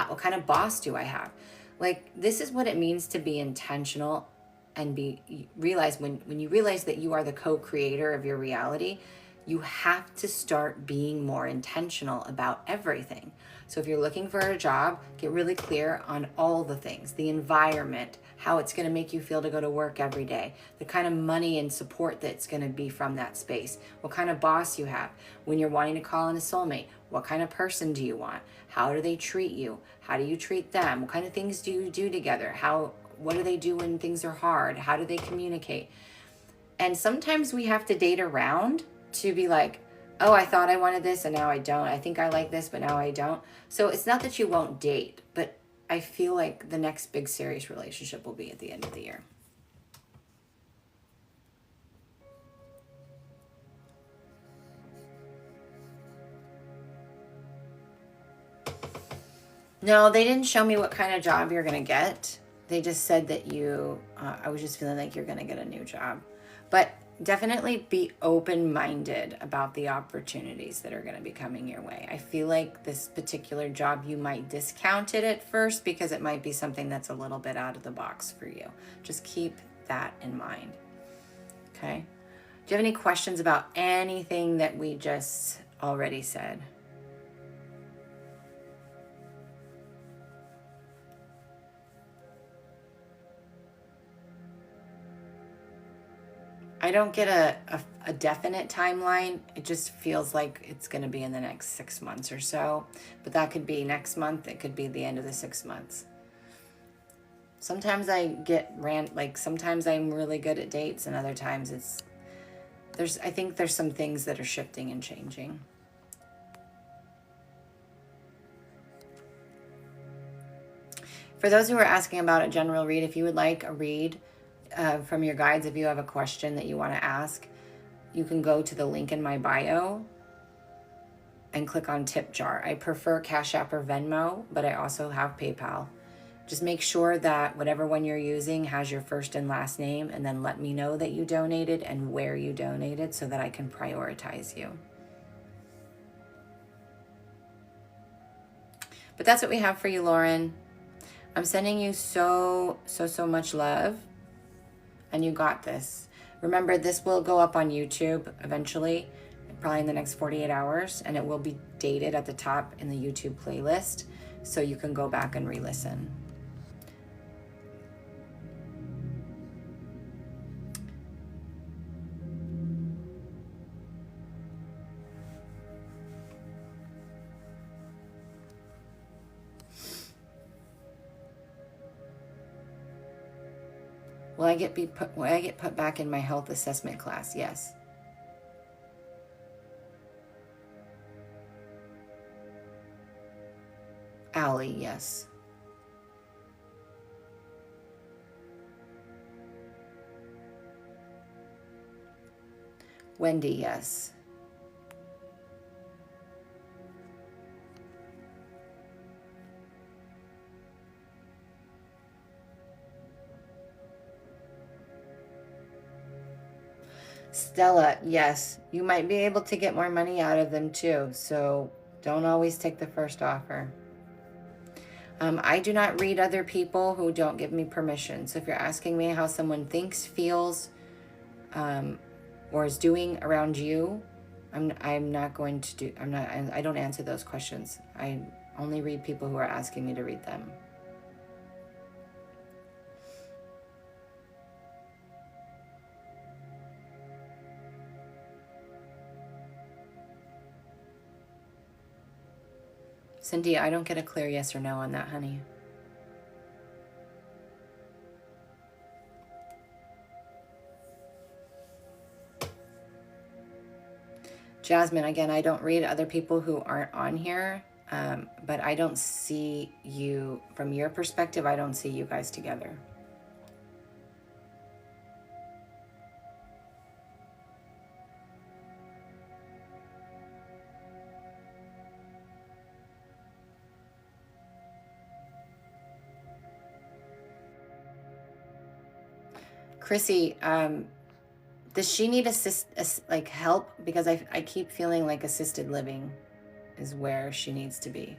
What kind of boss do I have? Like, this is what it means to be intentional and realize when you realize that you are the co-creator of your reality, you have to start being more intentional about everything. So if you're looking for a job, get really clear on all the things, the environment, how it's going to make you feel to go to work every day, the kind of money and support that's going to be from that space, what kind of boss you have, when you're wanting to call in a soulmate, what kind of person do you want, how do they treat you, how do you treat them, what kind of things do you do together, what do they do when things are hard, how do they communicate? And sometimes we have to date around to be like, oh, I thought I wanted this and now I don't. I think I like this, but now I don't. So it's not that you won't date, but I feel like the next big serious relationship will be at the end of the year. No, they didn't show me what kind of job you're going to get. They just said that I was just feeling like you're going to get a new job. But definitely be open-minded about the opportunities that are going to be coming your way. I feel like this particular job, you might discount it at first because it might be something that's a little bit out of the box for you. Just keep that in mind. Okay? Do you have any questions about anything that we just already said? I don't get a definite timeline. It just feels like it's going to be in the next 6 months or so. But that could be next month. It could be the end of the 6 months. Sometimes I sometimes I'm really good at dates, and other times I think there's some things that are shifting and changing. For those who are asking about a general read, if you would like a read from your guides, if you have a question that you want to ask, you can go to the link in my bio and click on tip jar. I prefer Cash App or Venmo, but I also have PayPal. Just make sure that whatever one you're using has your first and last name, and then let me know that you donated and where you donated so that I can prioritize you. But that's what we have for you, Lauren. I'm sending you so much love. And you got this. Remember, this will go up on YouTube eventually, probably in the next 48 hours, and it will be dated at the top in the YouTube playlist, so you can go back and re-listen. Will I get put back in my health assessment class? Yes. Allie, yes. Wendy, yes. Stella, yes. You might be able to get more money out of them too, so don't always take the first offer. I do not read other people who don't give me permission. So if you're asking me how someone thinks, feels, or is doing around you, I'm not going to do, I don't answer those questions. I only read people who are asking me to read them. Cindy, I don't get a clear yes or no on that, honey. Jasmine, again, I don't read other people who aren't on here, but I don't see you, from your perspective, I don't see you guys together. Chrissy, does she need like help? Because I keep feeling like assisted living is where she needs to be.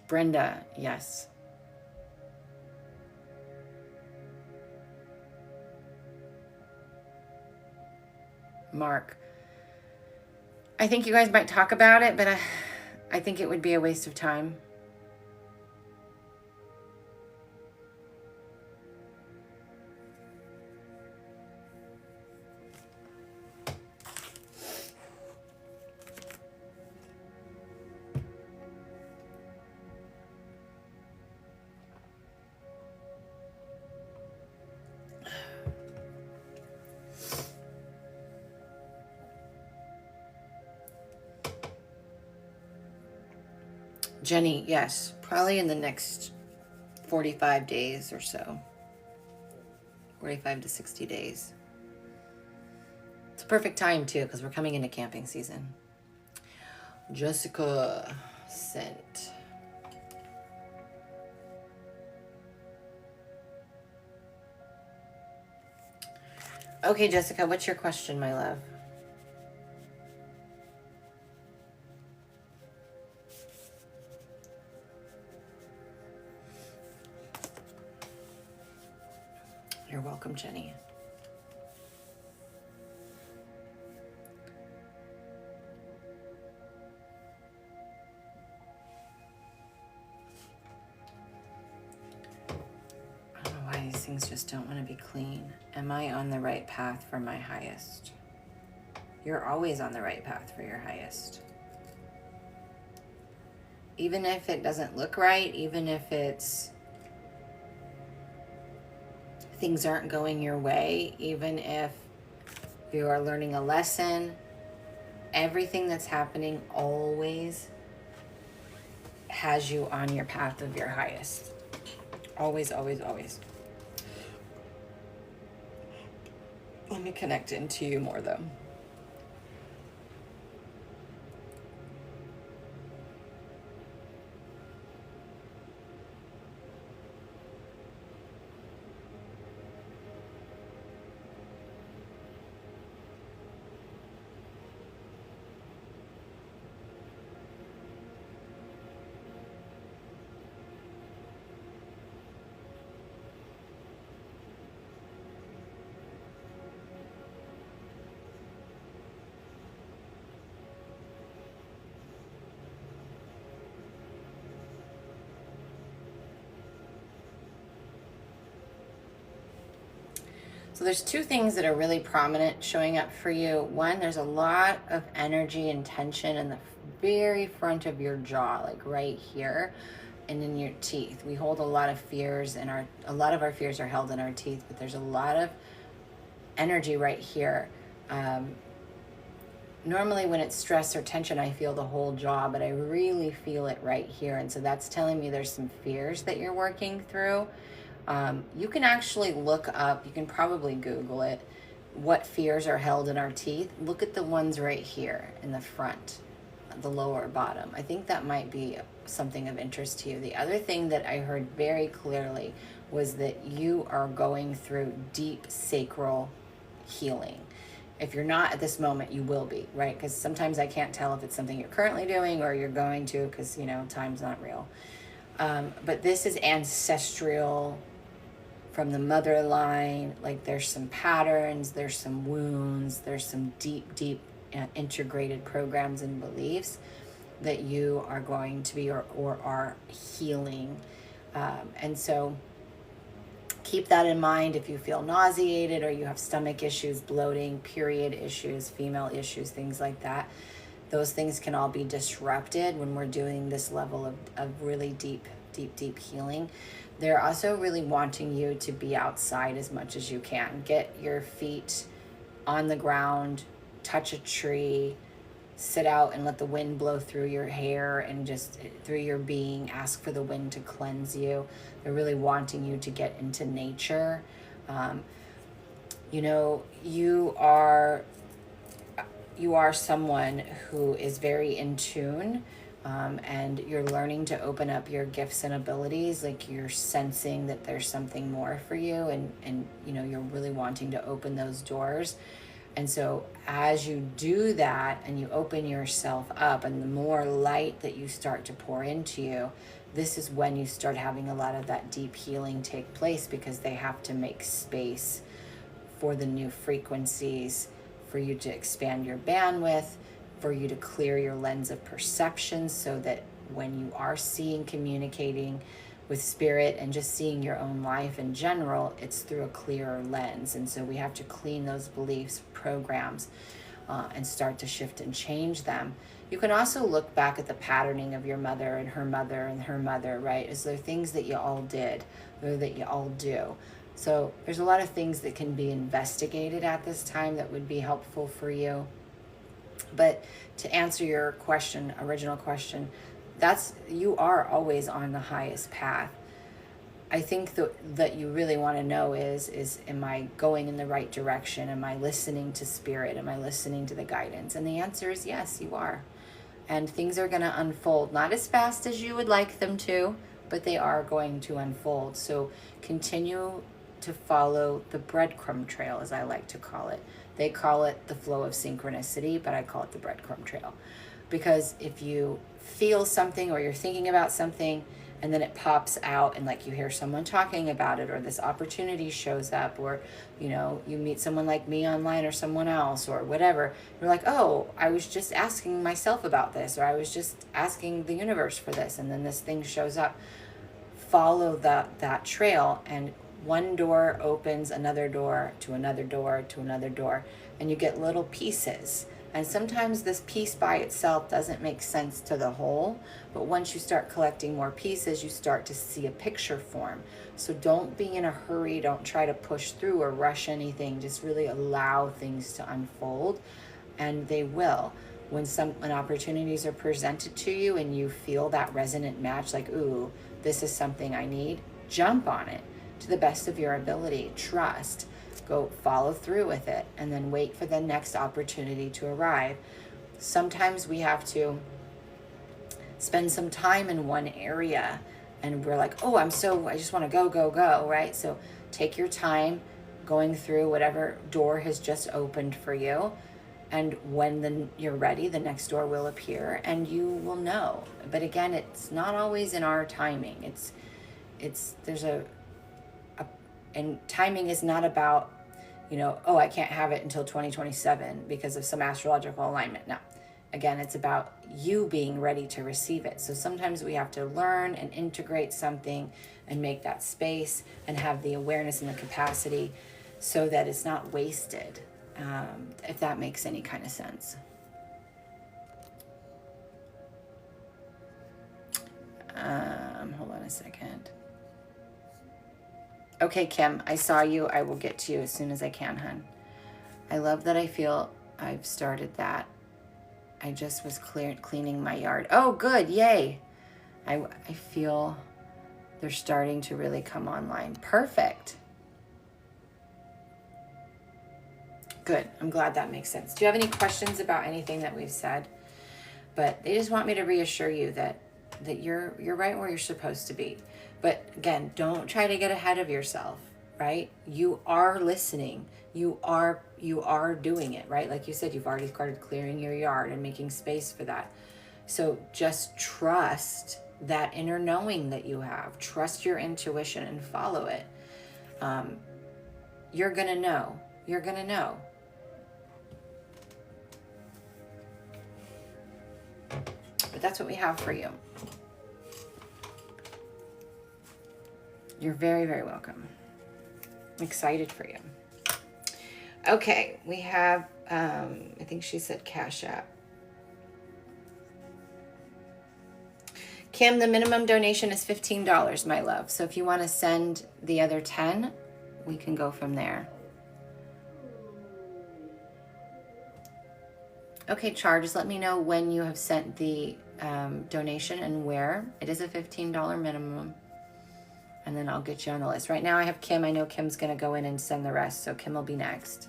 Brenda, yes. Mark, I think you guys might talk about it, but I think it would be a waste of time. Jenny, yes, probably in the next 45 days or so. 45 to 60 days. It's a perfect time too, because we're coming into camping season. Jessica sent. Okay, Jessica, what's your question, my love? You're welcome, Jenny. I don't know why these things just don't want to be clean. Am I on the right path for my highest? You're always on the right path for your highest. Even if it doesn't look right, even if it's things aren't going your way, even if you are learning a lesson, everything that's happening always has you on your path of your highest. Always, always, always. Let me connect into you more though. So there's two things that are really prominent showing up for you. One, there's a lot of energy and tension in the very front of your jaw, like right here and in your teeth. We hold a lot of fears and a lot of our fears are held in our teeth, but there's a lot of energy right here. Normally when it's stress or tension, I feel the whole jaw, but I really feel it right here. And so that's telling me there's some fears that you're working through. You can actually look up, you can probably Google it, what fears are held in our teeth. Look at the ones right here in the front, the lower bottom. I think that might be something of interest to you. The other thing that I heard very clearly was that you are going through deep sacral healing. If you're not at this moment, you will be, right? Because sometimes I can't tell if it's something you're currently doing or you're going to, because, you know, time's not real. But this is ancestral from the mother line. Like there's some patterns, there's some wounds, there's some deep integrated programs and beliefs that you are going to be or are healing. And so keep that in mind. If you feel nauseated or you have stomach issues, bloating, period issues, female issues, things like that, those things can all be disrupted when we're doing this level of really deep healing. They're also really wanting you to be outside as much as you can. Get your feet on the ground, touch a tree, sit out and let the wind blow through your hair and just through your being. Ask for the wind to cleanse you. They're really wanting you to get into nature. You are someone who is very in tune, and you're learning to open up your gifts and abilities. Like you're sensing that there's something more for you, and you're really wanting to open those doors. And so as you do that and you open yourself up, and the more light that you start to pour into you, this is when you start having a lot of that deep healing take place, because they have to make space for the new frequencies, for you to expand your bandwidth, for you to clear your lens of perception, so that when you are seeing, communicating with spirit and just seeing your own life in general, it's through a clearer lens. And so we have to clean those beliefs, programs, and start to shift and change them. You can also look back at the patterning of your mother and her mother and her mother, right? Is there things that you all did or that you all do? So there's a lot of things that can be investigated at this time that would be helpful for you. But to answer your question, original question, you are always on the highest path. I think that you really want to know is am I going in the right direction? Am I listening to spirit? Am I listening to the guidance? And the answer is yes, you are. And things are going to unfold, not as fast as you would like them to, but they are going to unfold. So continue to follow the breadcrumb trail, as I like to call it. They call it the flow of synchronicity, but I call it the breadcrumb trail. Because if you feel something or you're thinking about something and then it pops out and like you hear someone talking about it, or this opportunity shows up, or you meet someone like me online or someone else or whatever, you're like, oh, I was just asking myself about this, or I was just asking the universe for this, and then this thing shows up. Follow that trail, and one door opens another door to another door to another door, and you get little pieces. And sometimes this piece by itself doesn't make sense to the whole, but once you start collecting more pieces, you start to see a picture form. So don't be in a hurry. Don't try to push through or rush anything. Just really allow things to unfold, and they will. When opportunities are presented to you and you feel that resonant match, like, ooh, this is something I need, jump on it to the best of your ability. Trust. Go follow through with it, and then wait for the next opportunity to arrive. Sometimes we have to spend some time in one area and we're like, oh, I just want to go, right? So take your time going through whatever door has just opened for you, and when you're ready, the next door will appear and you will know. But again, it's not always in our timing. And timing is not about, oh, I can't have it until 2027 because of some astrological alignment. No. Again, it's about you being ready to receive it. So sometimes we have to learn and integrate something and make that space and have the awareness and the capacity so that it's not wasted, if that makes any kind of sense. Hold on a second. Okay, Kim, I saw you. I will get to you as soon as I can, hon. I love that I feel I've started that. I just was cleaning my yard. Oh, good. Yay. I feel they're starting to really come online. Perfect. Good. I'm glad that makes sense. Do you have any questions about anything that we've said? But they just want me to reassure you that you're right where you're supposed to be. But again, don't try to get ahead of yourself, right? You are listening. You are doing it, right? Like you said, you've already started clearing your yard and making space for that. So just trust that inner knowing that you have. Trust your intuition and follow it. You're gonna know. You're gonna know. But that's what we have for you. You're very, very welcome. I'm excited for you. Okay, we have, I think she said Cash App. Kim, the minimum donation is $15, my love. So if you want to send the other 10, we can go from there. Okay, Char, just let me know when you have sent the donation and where. It is a $15 minimum. And then I'll get you on the list. Right now I have Kim. I know Kim's going to go in and send the rest, so Kim will be next.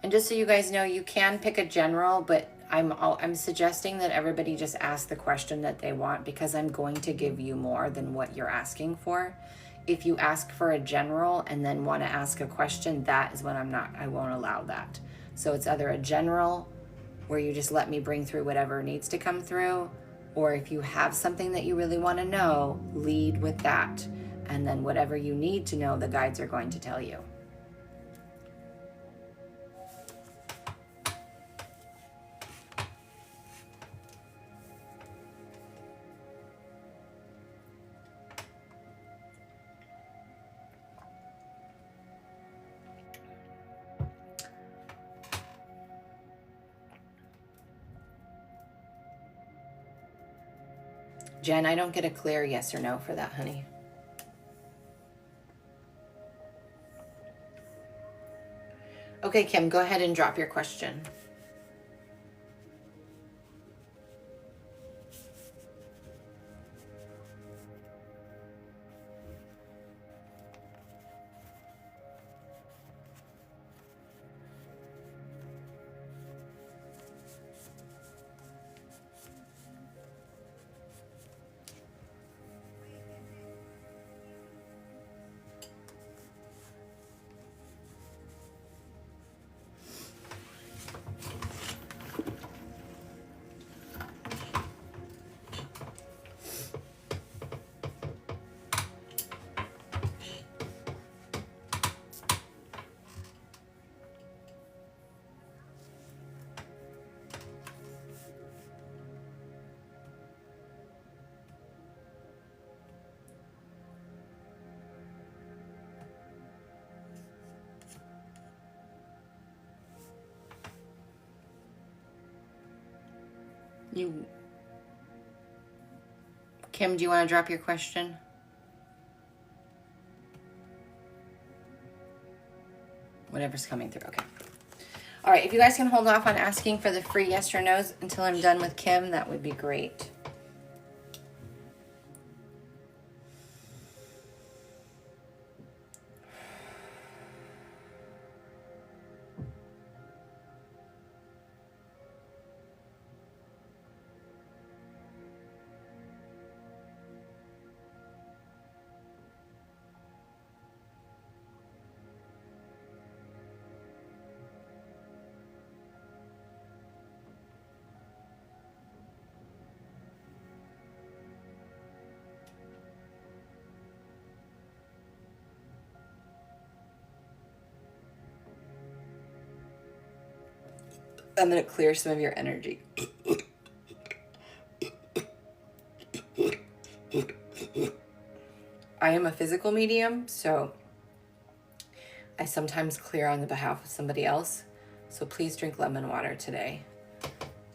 And just so you guys know, you can pick a general, but I'm suggesting that everybody just ask the question that they want, because I'm going to give you more than what you're asking for. If you ask for a general and then want to ask a question, that is when I won't allow that. So it's either a general where you just let me bring through whatever needs to come through, or if you have something that you really want to know, lead with that. And then whatever you need to know, the guides are going to tell you. Jen, I don't get a clear yes or no for that, honey. Okay, Kim, go ahead and drop your question. Kim, do you want to drop your question? Whatever's coming through, okay. All right, if you guys can hold off on asking for the free yes or no's until I'm done with Kim, that would be great. I'm going to clear some of your energy. I am a physical medium, so I sometimes clear on the behalf of somebody else. So please drink lemon water today,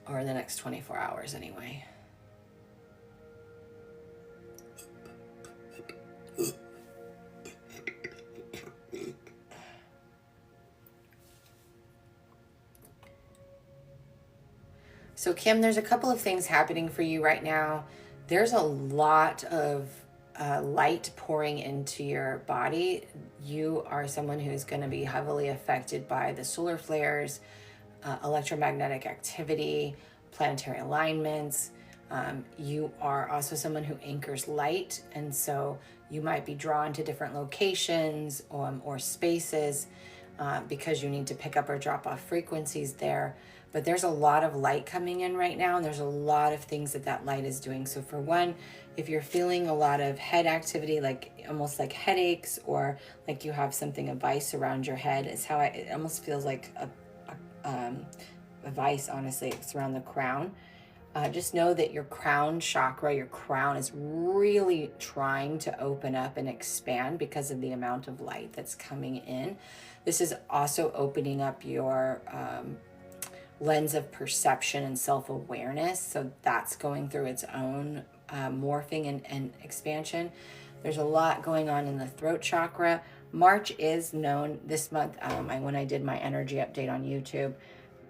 or the next 24 hours anyway. So Kim, there's a couple of things happening for you right now. There's a lot of light pouring into your body. You are someone who's going to be heavily affected by the solar flares, electromagnetic activity, planetary alignments. You are also someone who anchors light, and so you might be drawn to different locations or spaces because you need to pick up or drop off frequencies there. but there's a lot of light coming in right now, and there's a lot of things that light is doing. So for one, if you're feeling a lot of head activity, like almost like headaches, or like you have something, a vice around your head, is how it almost feels like a vice, honestly. It's around the crown. Just know that your crown chakra, your crown, is really trying to open up and expand because of the amount of light that's coming in. This is also opening up your lens of perception and self-awareness. So that's going through its own morphing and expansion. There's a lot going on in the throat chakra. March is known this month. When I did my energy update on YouTube,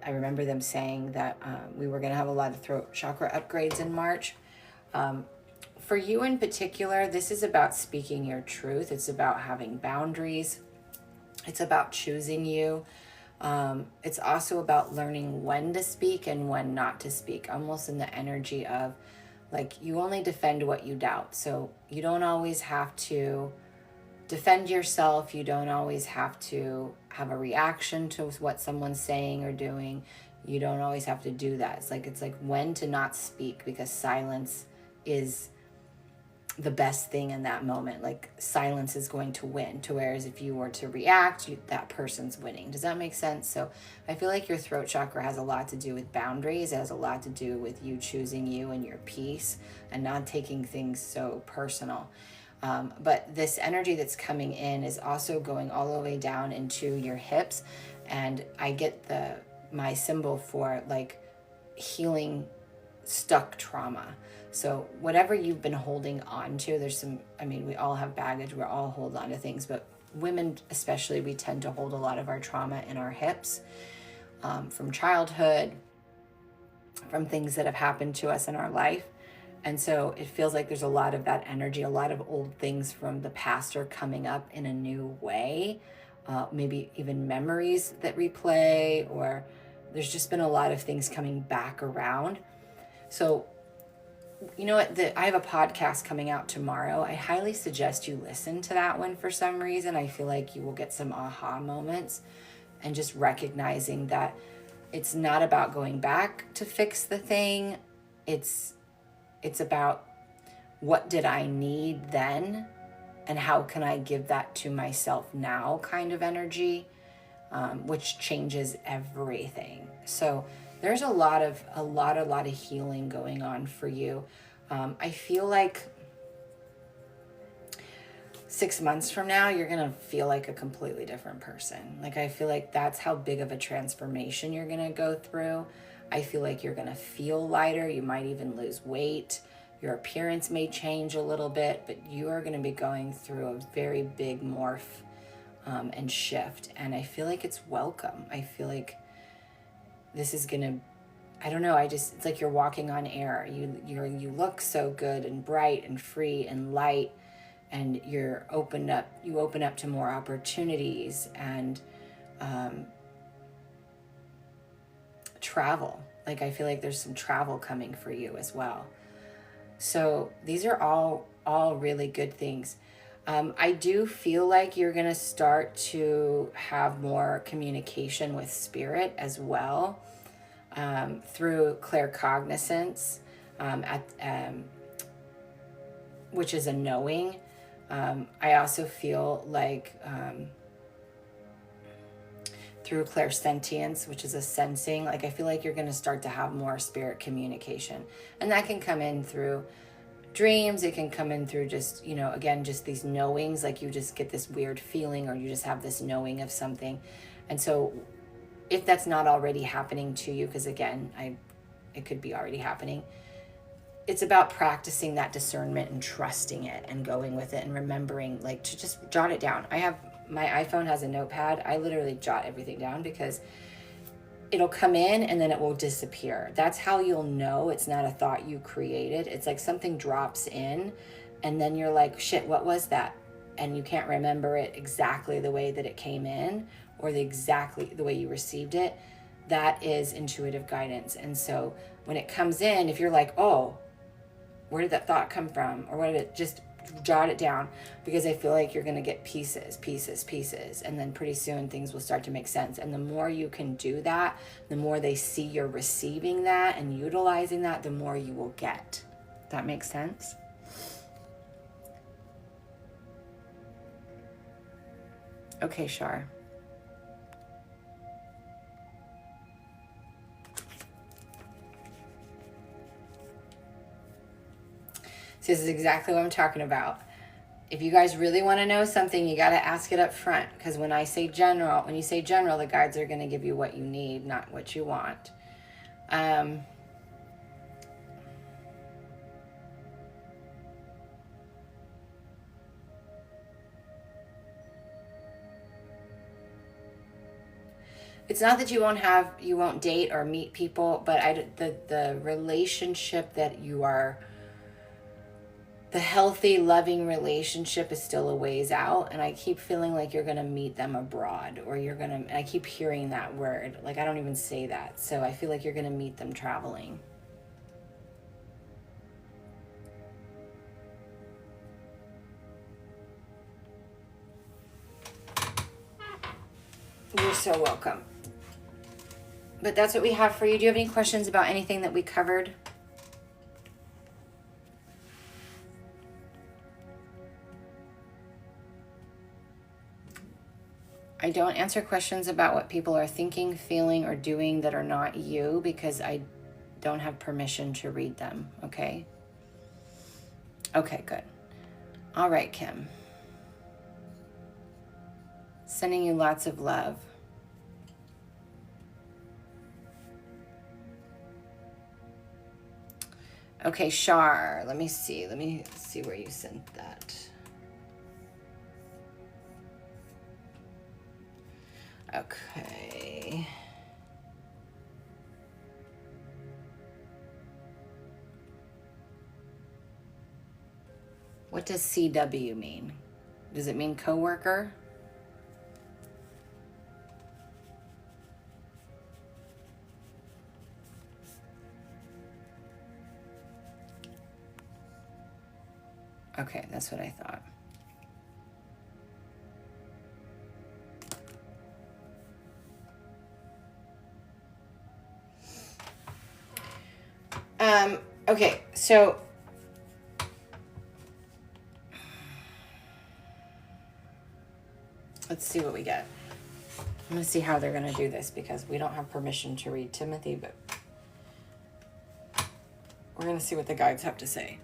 I remember them saying that we were going to have a lot of throat chakra upgrades in March. For you in particular, this is about speaking your truth. It's about having boundaries. It's about choosing you. It's also about learning when to speak and when not to speak, almost in the energy of, like, you only defend what you doubt. So you don't always have to defend yourself. You don't always have to have a reaction to what someone's saying or doing. You don't always have to do that. It's like when to not speak, because silence is the best thing in that moment. Like, silence is going to win, to whereas if you were to react, that person's winning. Does that make sense? So I feel like your throat chakra has a lot to do with boundaries. It has a lot to do with you choosing you and your peace and not taking things so personal. But this energy that's coming in is also going all the way down into your hips. And I get my symbol for, like, healing stuck trauma. So whatever you've been holding on to, we all have baggage. We all hold on to things, but women especially, we tend to hold a lot of our trauma in our hips, from childhood, from things that have happened to us in our life. And so it feels like there's a lot of that energy, a lot of old things from the past are coming up in a new way. Maybe even memories that replay, or there's just been a lot of things coming back around. So, you know what? I have a podcast coming out tomorrow. I highly suggest you listen to that one for some reason. I feel like you will get some aha moments, and just recognizing that it's not about going back to fix the thing. It's about, what did I need then, and how can I give that to myself now, kind of energy, which changes everything. So there's a lot of healing going on for you. I feel like 6 months from now, you're going to feel like a completely different person. Like, I feel like that's how big of a transformation you're going to go through. I feel like you're going to feel lighter. You might even lose weight. Your appearance may change a little bit, but you are going to be going through a very big morph and shift. And I feel like it's welcome. I feel like this is going to, I don't know, it's like you're walking on air. You look so good and bright and free and light, and you open up to more opportunities and travel. Like, I feel like there's some travel coming for you as well. So these are all really good things. I do feel like you're going to start to have more communication with spirit as well, through claircognizance, which is a knowing. I also feel like through clairsentience, which is a sensing, like, I feel like you're going to start to have more spirit communication. And that can come in through dreams. It can come in through just, again, just these knowings, like you just get this weird feeling, or you just have this knowing of something. And so if that's not already happening to you, because again, it could be already happening, it's about practicing that discernment and trusting it and going with it and remembering, like, to just jot it down. My iPhone has a notepad. I literally jot everything down, because it'll come in and then it will disappear. That's how you'll know it's not a thought you created. It's like something drops in and then you're like, shit, what was that? And you can't remember it exactly the way that it came in, or exactly the way you received it. That is intuitive guidance. And so when it comes in, if you're like, oh, where did that thought come from? Or what did it just jot it down, because I feel like you're going to get pieces, and then pretty soon things will start to make sense. And the more you can do that, the more they see you're receiving that and utilizing that, the more you will get. That makes sense? Okay, Shar. So this is exactly what I'm talking about. If you guys really want to know something, you got to ask it up front. Because when you say general, the guides are going to give you what you need, not what you want. It's not that you won't date or meet people, but the relationship that you are, the healthy, loving relationship is still a ways out. And I keep feeling like you're going to meet them abroad, or I keep hearing that word. Like, I don't even say that. So I feel like you're going to meet them traveling. You're so welcome. But that's what we have for you. Do you have any questions about anything that we covered? I don't answer questions about what people are thinking, feeling, or doing that are not you, because I don't have permission to read them, okay? Okay, good. All right, Kim. Sending you lots of love. Okay, Shar, let me see where you sent that. Okay. What does CW mean? Does it mean coworker? Okay, that's what I thought. Okay, so let's see what we get. I'm going to see how they're going to do this, because we don't have permission to read Timothy, but we're going to see what the guides have to say.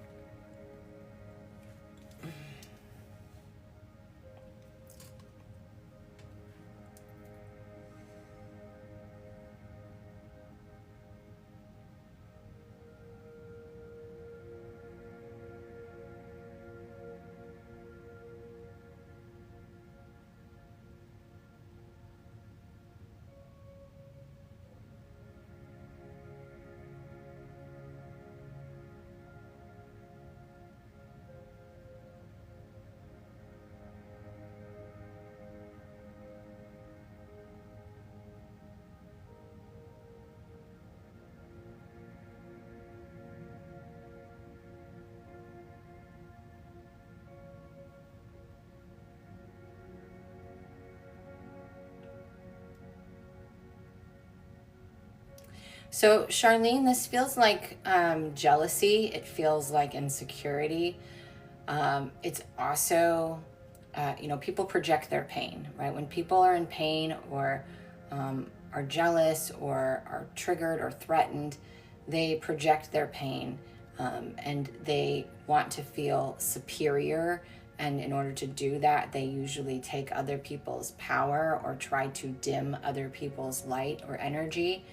So Charlene, this feels like jealousy. It feels like insecurity. It's also, people project their pain, right? When people are in pain, or are jealous, or are triggered or threatened, they project their pain, and they want to feel superior. And in order to do that, they usually take other people's power or try to dim other people's light or energy.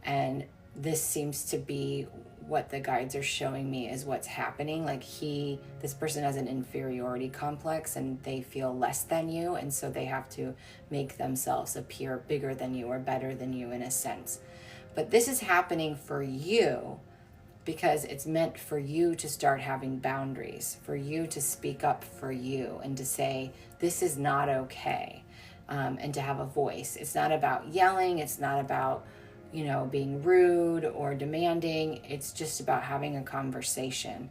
And this seems to be what the guides are showing me is what's happening. Like this person has an inferiority complex, and they feel less than you. And so they have to make themselves appear bigger than you or better than you in a sense. But this is happening for you because it's meant for you to start having boundaries, for you to speak up for you and to say, this is not okay, and to have a voice. It's not about yelling. It's not about being rude or demanding. It's just about having a conversation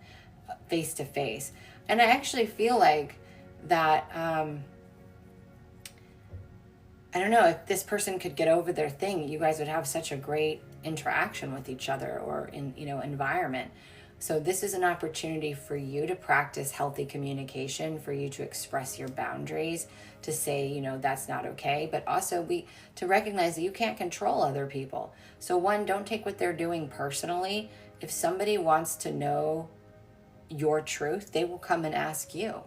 face to face. And I actually feel like that, I don't know, if this person could get over their thing, you guys would have such a great interaction with each other or in, environment. So this is an opportunity for you to practice healthy communication, for you to express your boundaries, to say, that's not okay, but also to recognize that you can't control other people. So one, don't take what they're doing personally. If somebody wants to know your truth, they will come and ask you.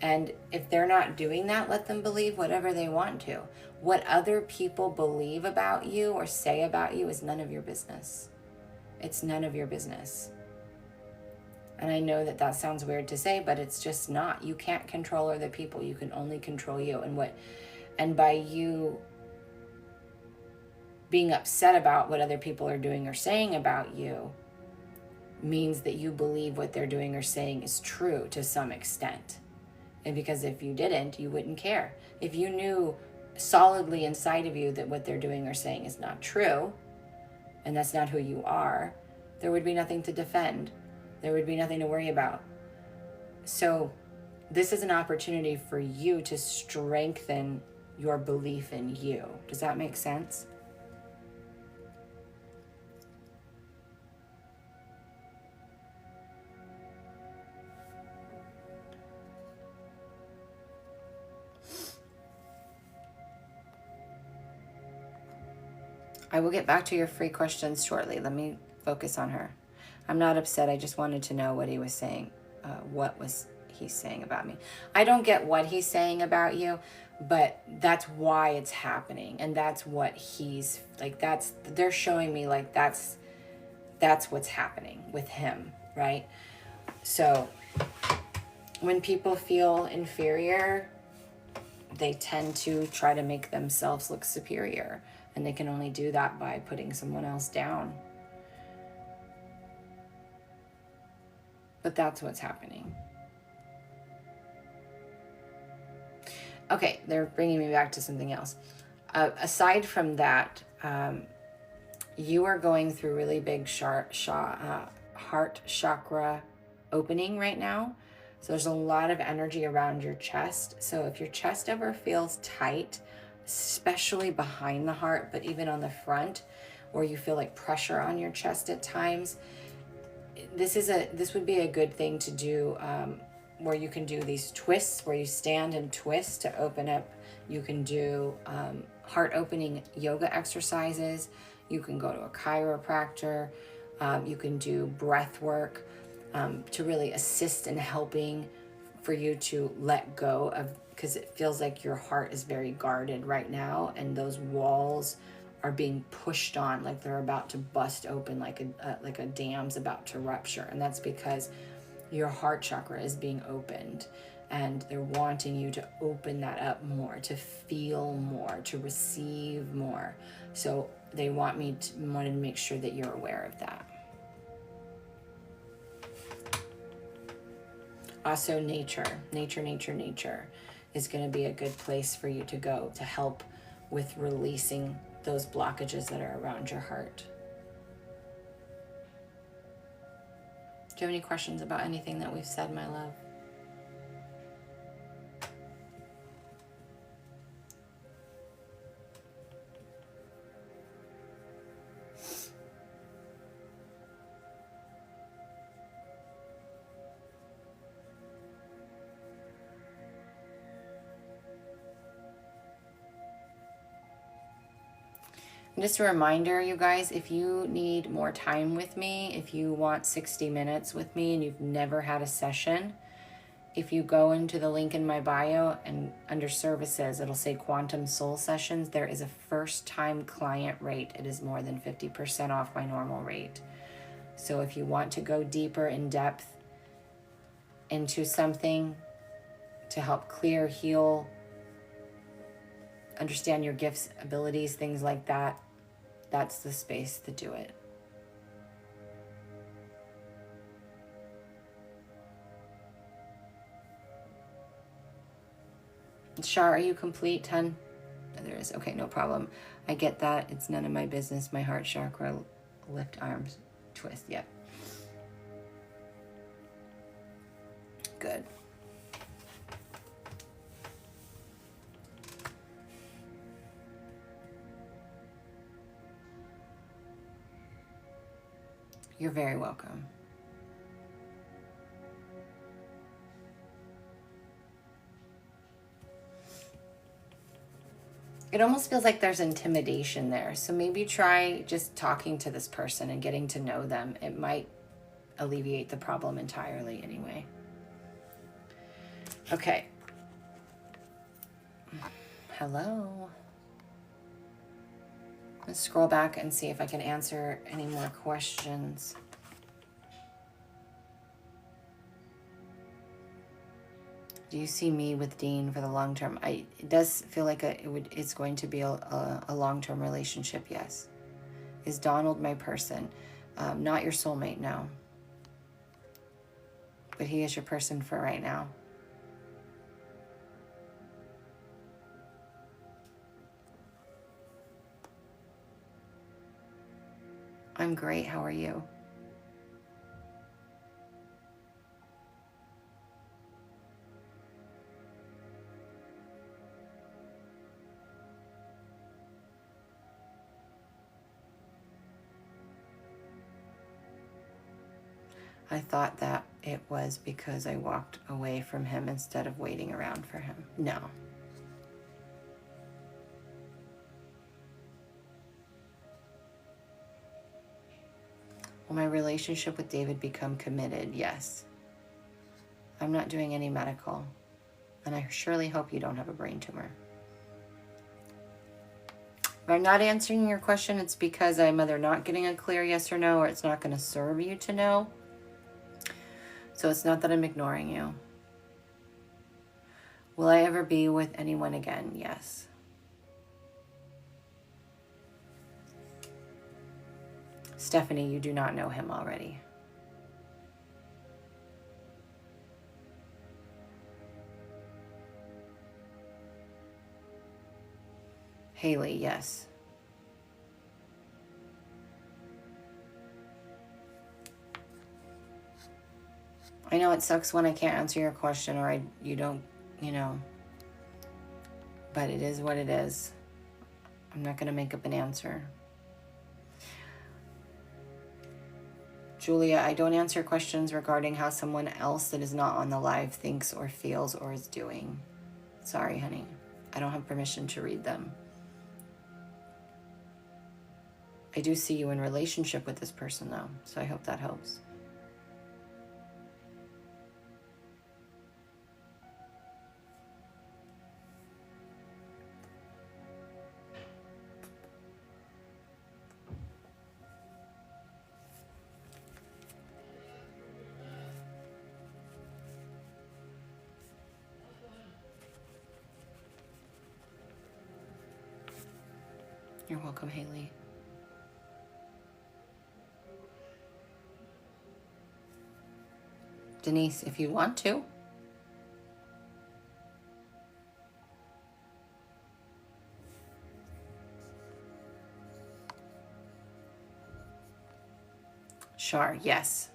And if they're not doing that, let them believe whatever they want to. What other people believe about you or say about you is none of your business. It's none of your business. And I know that that sounds weird to say, but it's just not. You can't control other people. You can only control you. And by you being upset about what other people are doing or saying about you means that you believe what they're doing or saying is true to some extent. And because if you didn't, you wouldn't care. If you knew solidly inside of you that what they're doing or saying is not true, and that's not who you are, there would be nothing to defend. There would be nothing to worry about. So this is an opportunity for you to strengthen your belief in you. Does that make sense? I will get back to your free questions shortly. Let me focus on her. I'm not upset. I just wanted to know what he was saying. What was he saying about me? I don't get what he's saying about you, but that's why it's happening. And that's what he's like, they're showing me like that's what's happening with him, right? So when people feel inferior, they tend to try to make themselves look superior. And they can only do that by putting someone else down. But that's what's happening. Okay, they're bringing me back to something else. Aside from that, you are going through really big heart chakra opening right now. So there's a lot of energy around your chest. So if your chest ever feels tight, especially behind the heart, but even on the front, or you feel like pressure on your chest at times, this would be a good thing to do, where you can do these twists where you stand and twist to open up. You can do heart opening yoga exercises. You can go to a chiropractor. You can do breath work to really assist in helping for you to let go of, because it feels like your heart is very guarded right now, and those walls are being pushed on like they're about to bust open, like a dam's about to rupture. And that's because your heart chakra is being opened, and they're wanting you to open that up more, to feel more, to receive more. So they wanted to make sure that you're aware of that. Also, nature is going to be a good place for you to go to help with releasing those blockages that are around your heart. Do you have any questions about anything that we've said, my love? Just a reminder, you guys, if you need more time with me, if you want 60 minutes with me and you've never had a session, if you go into the link in my bio and under services, it'll say Quantum Soul Sessions. There is a first-time client rate. It is more than 50% off my normal rate. So if you want to go deeper in depth into something to help clear, heal, understand your gifts, abilities, things like that, that's the space to do it. Shar, are you complete, hun? There is. Okay, no problem. I get that. It's none of my business. My heart chakra, lift arms, twist. Yep. Good. You're very welcome. It almost feels like there's intimidation there. So maybe try just talking to this person and getting to know them. It might alleviate the problem entirely anyway. Okay. Hello. Let's scroll back and see if I can answer any more questions. Do you see me with Dean for the long term? It does feel like it's going to be a long-term relationship, yes. Is Donald my person? Not your soulmate, no. But he is your person for right now. I'm great, how are you? I thought that it was because I walked away from him instead of waiting around for him. No. Will my relationship with David become committed? Yes. I'm not doing any medical. And I surely hope you don't have a brain tumor. If I'm not answering your question, it's because I'm either not getting a clear yes or no, or it's not going to serve you to know. So it's not that I'm ignoring you. Will I ever be with anyone again? Yes. Stephanie, you do not know him already. Haley, yes. I know it sucks when I can't answer your question or you don't, but it is what it is. I'm not going to make up an answer. Julia, I don't answer questions regarding how someone else that is not on the live thinks or feels or is doing. Sorry, honey. I don't have permission to read them. I do see you in relationship with this person, though, so I hope that helps. You're welcome, Haley. Denise, if you want to. Sure, yes.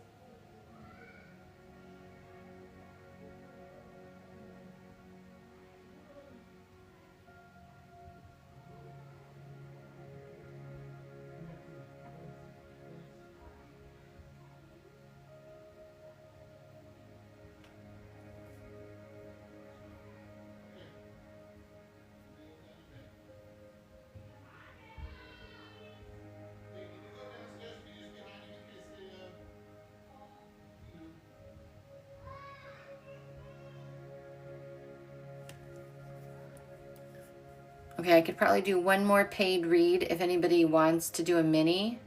Okay, I could probably do one more paid read if anybody wants to do a mini.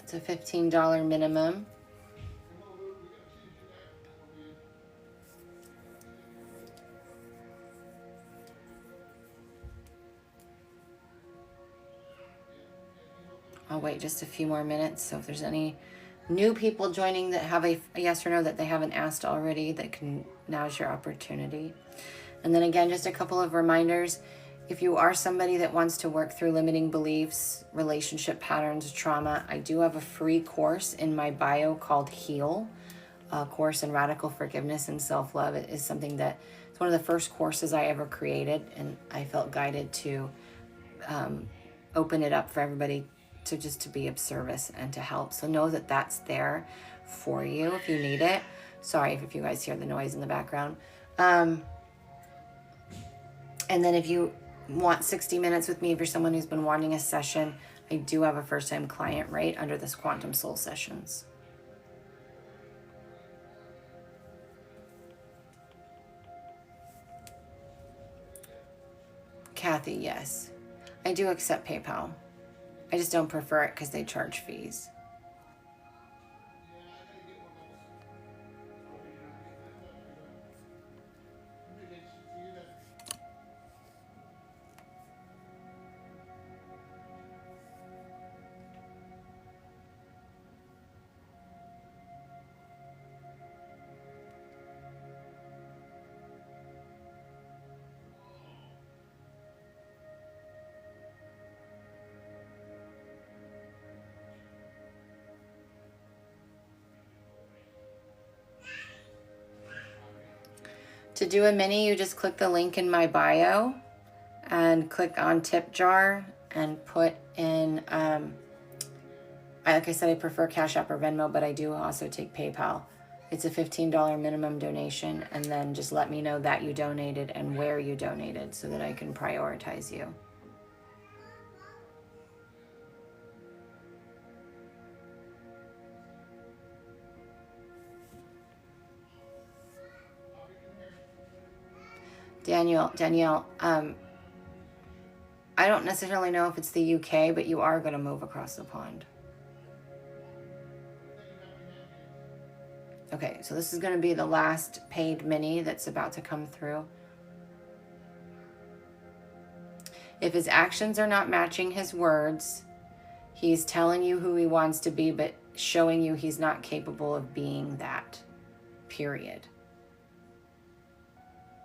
It's a $15 minimum. I'll wait just a few more minutes. So if there's any new people joining that have a yes or no that they haven't asked already, now's your opportunity. And then again, just a couple of reminders. If you are somebody that wants to work through limiting beliefs, relationship patterns, trauma, I do have a free course in my bio called Heal, a course in radical forgiveness and self-love. It is something that it's one of the first courses I ever created, and I felt guided to open it up for everybody just to be of service and to help. So know that that's there for you if you need it. Sorry if you guys hear the noise in the background. And then if you want 60 minutes with me, if you're someone who's been wanting a session, I do have a first-time client rate under this Quantum Soul Sessions. Kathy, yes. I do accept PayPal. I just don't prefer it because they charge fees. To do a mini, you just click the link in my bio and click on tip jar and put in, like I said, I prefer Cash App or Venmo, but I do also take PayPal. It's a $15 minimum donation, and then just let me know that you donated and where you donated so that I can prioritize you. Danielle, I don't necessarily know if it's the UK, but you are going to move across the pond. Okay, so this is going to be the last paid mini that's about to come through. If his actions are not matching his words, he's telling you who he wants to be, but showing you he's not capable of being that, period.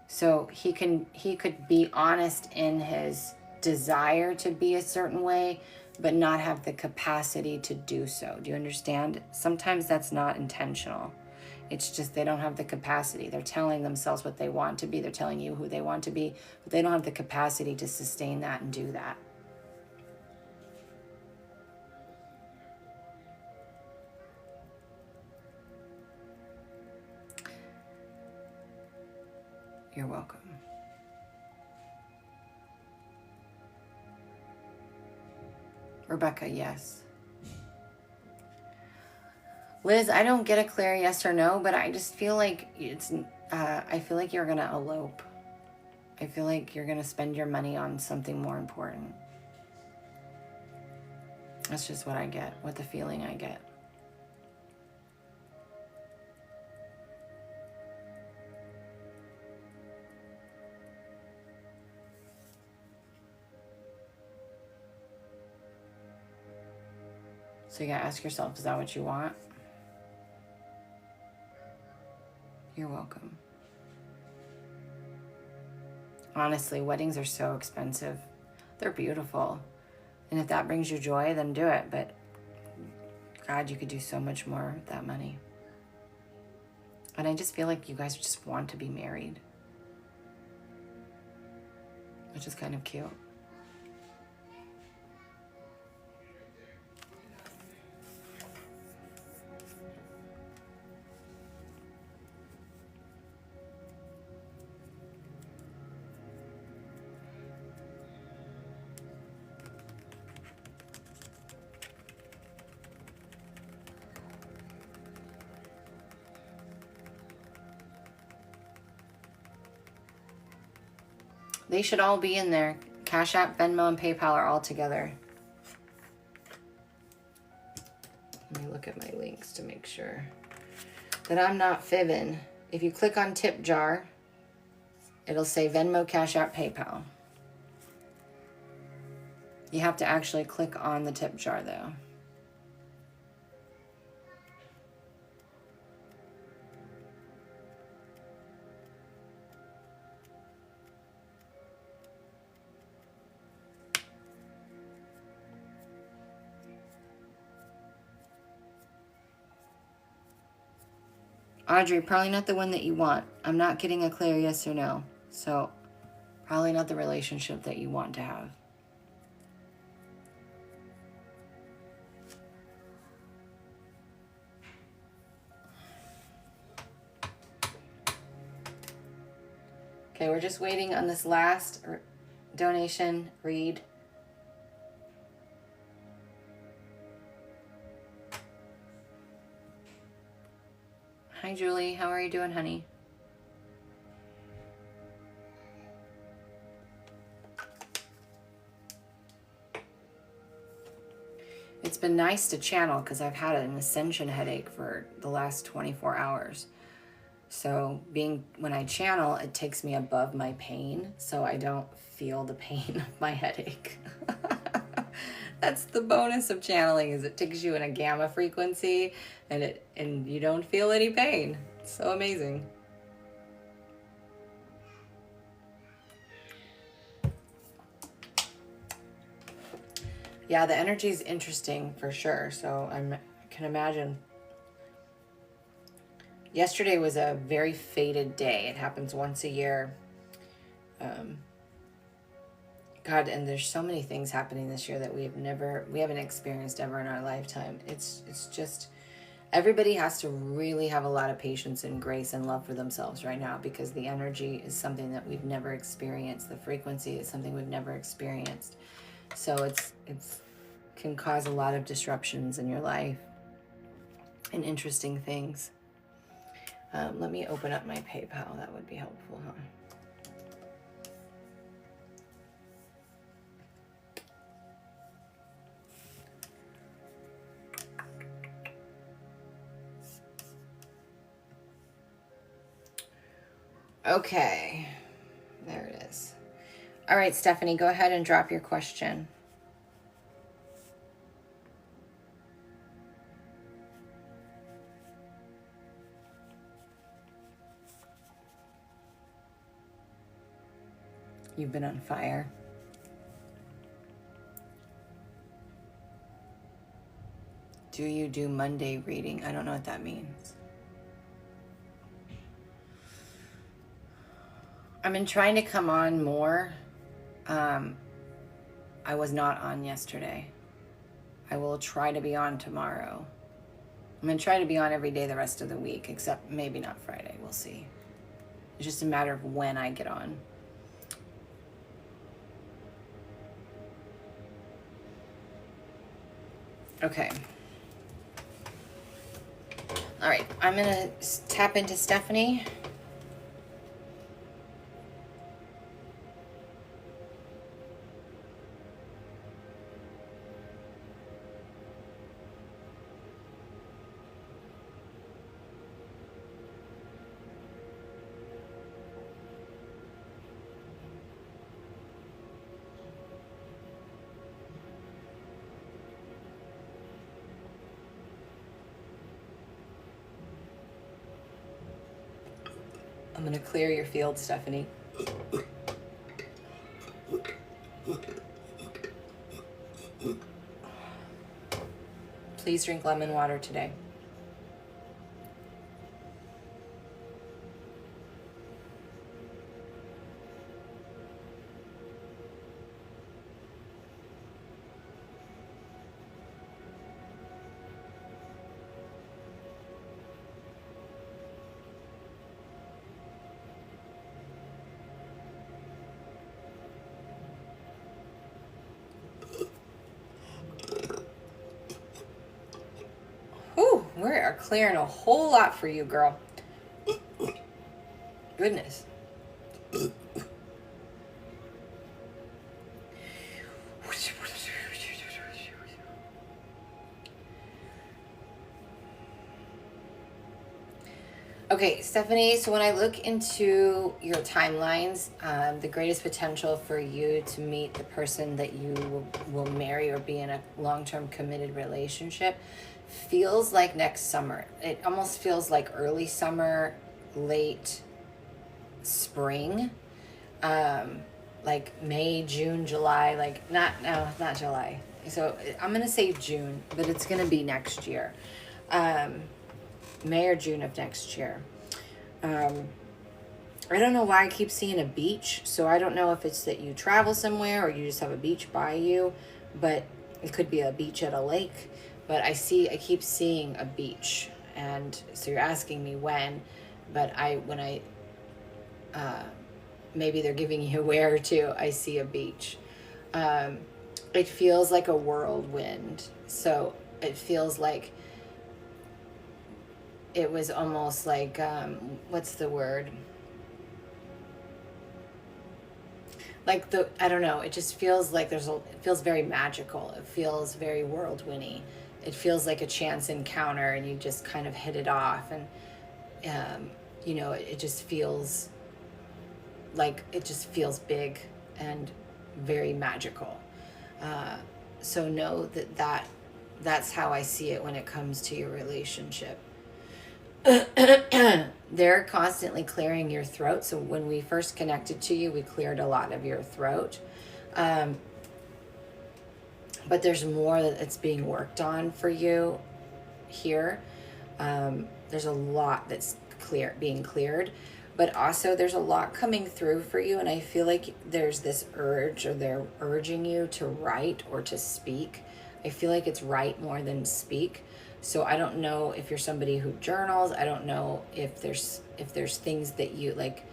So he could be honest in his desire to be a certain way, but not have the capacity to do so. Do you understand? Sometimes that's not intentional. It's just they don't have the capacity. They're telling themselves what they want to be. They're telling you who they want to be, but they don't have the capacity to sustain that and do that. You're welcome. Rebecca, yes. Liz, I don't get a clear yes or no, but I just feel like I feel like you're gonna elope. I feel like you're gonna spend your money on something more important. That's just what I get, what the feeling I get. So you gotta ask yourself, is that what you want? You're welcome. Honestly, weddings are so expensive. They're beautiful. And if that brings you joy, then do it. But God, you could do so much more with that money. And I just feel like you guys just want to be married, which is kind of cute. They should all be in there. Cash App, Venmo, and PayPal are all together. Let me look at my links to make sure that I'm not fibbing. If you click on tip jar, it'll say Venmo, Cash App, PayPal. You have to actually click on the tip jar though. Audrey, probably not the one that you want. I'm not getting a clear yes or no. So probably not the relationship that you want to have. Okay, we're just waiting on this last donation read. Hi, Julie. How are you doing, honey? It's been nice to channel because I've had an ascension headache for the last 24 hours. So when I channel, it takes me above my pain, so I don't feel the pain of my headache. That's the bonus of channeling, is it takes you in a gamma frequency and you don't feel any pain. It's so amazing. Yeah, the energy is interesting for sure. So I can imagine. Yesterday was a very fated day. It happens once a year. God, and there's so many things happening this year that we haven't experienced ever in our lifetime. It's just, everybody has to really have a lot of patience and grace and love for themselves right now, because the energy is something that we've never experienced. The frequency is something we've never experienced. So it's can cause a lot of disruptions in your life and interesting things. Let me open up my PayPal. That would be helpful, huh? Okay, there it is. All right, Stephanie, go ahead and drop your question. You've been on fire. Do you do Monday reading? I don't know what that means. I've been trying to come on more. I was not on yesterday. I will try to be on tomorrow. I'm going to try to be on every day the rest of the week, except maybe not Friday. We'll see. It's just a matter of when I get on. Okay. All right. I'm going to tap into Stephanie. I'm going to clear your field, Stephanie. Please drink lemon water today. Whew, we are clearing a whole lot for you, girl. Goodness. Okay, Stephanie, so when I look into your timelines, the greatest potential for you to meet the person that you will marry or be in a long-term committed relationship feels like next summer. It almost feels like early summer, late spring, like May, June, July, like not July. So I'm going to say June, but it's going to be next year. May or June of next year. I don't know why I keep seeing a beach, so I don't know if it's that you travel somewhere or you just have a beach by you, but it could be a beach at a lake. But I keep seeing a beach, and so you're asking me when, but maybe they're giving you where to. I see a beach. It feels like a whirlwind. So it feels like it was almost like, what's the word? Like I don't know, it just feels like it feels very magical. It feels very whirlwindy. It feels like a chance encounter and you just kind of hit it off. And, it just feels like, it just feels big and very magical. So know that's how I see it when it comes to your relationship. They're constantly clearing your throat. So when we first connected to you, we cleared a lot of your throat. But there's more that's being worked on for you here. There's a lot that's being cleared, but also there's a lot coming through for you. And I feel like there's this urge, or they're urging you to write or to speak. I feel like it's write more than speak. So I don't know if you're somebody who journals. I don't know if there's things that you like,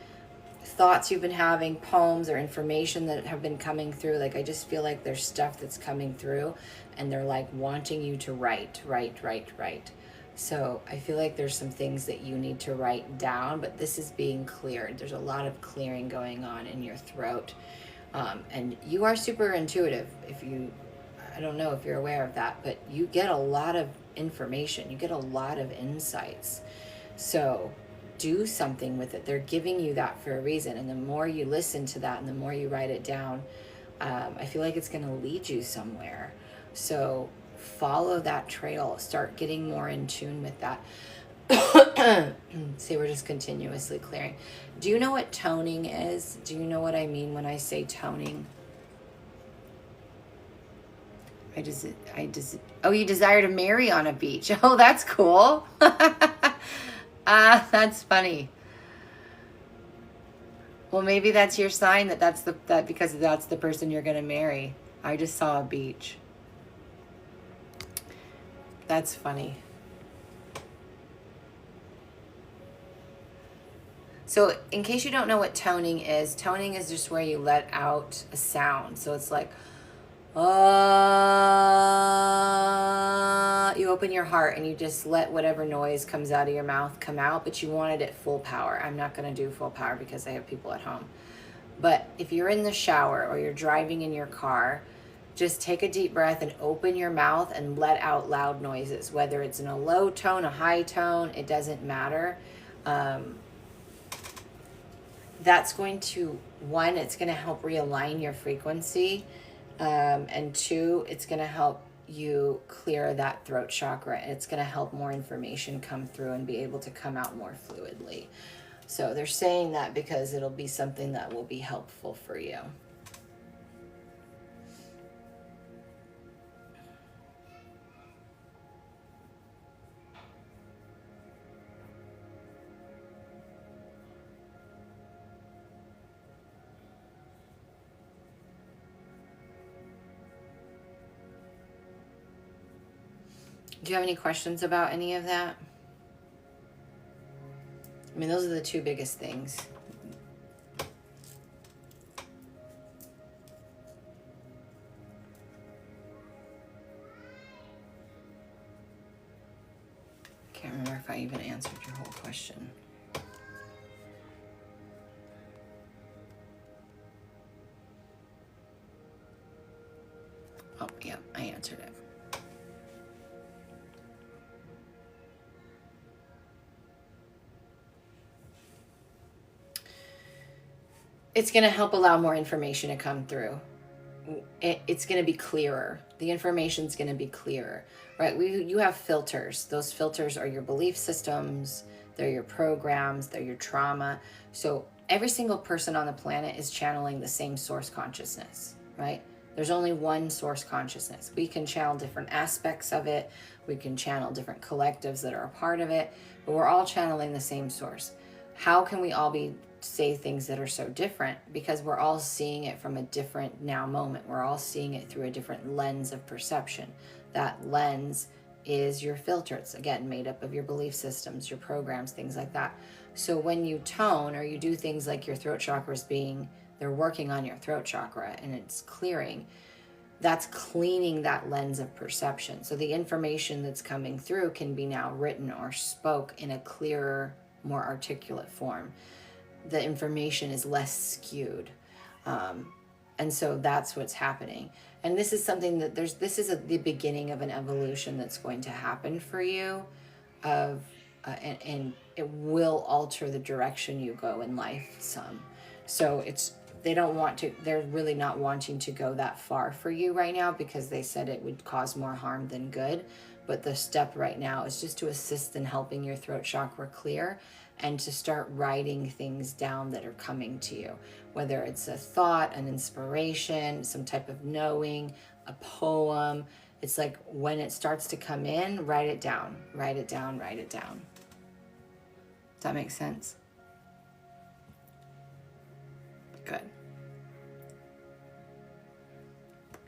thoughts you've been having, poems or information that have been coming through. Like, I just feel like there's stuff that's coming through and they're like wanting you to write. So I feel like there's some things that you need to write down, but this is being cleared. There's a lot of clearing going on in your throat. And you are super intuitive. I don't know if you're aware of that, but you get a lot of information. You get a lot of insights. So do something with it. They're giving you that for a reason. And the more you listen to that and the more you write it down, I feel like it's going to lead you somewhere. So follow that trail. Start getting more in tune with that. See, we're just continuously clearing. Do you know what toning is? Do you know what I mean when I say toning? Oh, you desire to marry on a beach. Oh, that's cool. That's funny. Well, maybe that's your sign that because that's the person you're going to marry. I just saw a beach. That's funny. So in case you don't know what toning is just where you let out a sound. So it's like, you open your heart and you just let whatever noise comes out of your mouth come out, but you want it at full power. I'm not going to do full power because I have people at home. But if you're in the shower or you're driving in your car, just take a deep breath and open your mouth and let out loud noises, whether it's in a low tone, a high tone, it doesn't matter. That's going to, one, it's going to help realign your frequency. And two, it's going to help you clear that throat chakra. It's going to help more information come through and be able to come out more fluidly. So they're saying that because it'll be something that will be helpful for you. Do you have any questions about any of that? I mean, those are the two biggest things. Can't remember if I even answered your whole question. Oh, yeah, I answered it. It's going to help allow more information to come through. It's going to be clearer. The information's going to be clearer, right? You have filters. Those filters are your belief systems. They're your programs. They're your trauma. So every single person on the planet is channeling the same source consciousness, right? There's only one source consciousness. We can channel different aspects of it. We can channel different collectives that are a part of it, but we're all channeling the same source. How can we all say things that are so different? Because we're all seeing it from a different now moment. We're all seeing it through a different lens of perception. That lens is your filter. It's again made up of your belief systems, your programs, things like that. So when you tone or you do things like your throat chakras they're working on your throat chakra and it's clearing, that's cleaning that lens of perception. So the information that's coming through can be now written or spoke in a clearer, more articulate form. The information is less skewed. And so that's what's happening. And this is something that the beginning of an evolution that's going to happen for you and it will alter the direction you go in life some. So they're really not wanting to go that far for you right now because they said it would cause more harm than good. But the step right now is just to assist in helping your throat chakra clear and to start writing things down that are coming to you, whether it's a thought, an inspiration, some type of knowing, a poem. It's like when it starts to come in, write it down, write it down, write it down. Does that make sense? Good.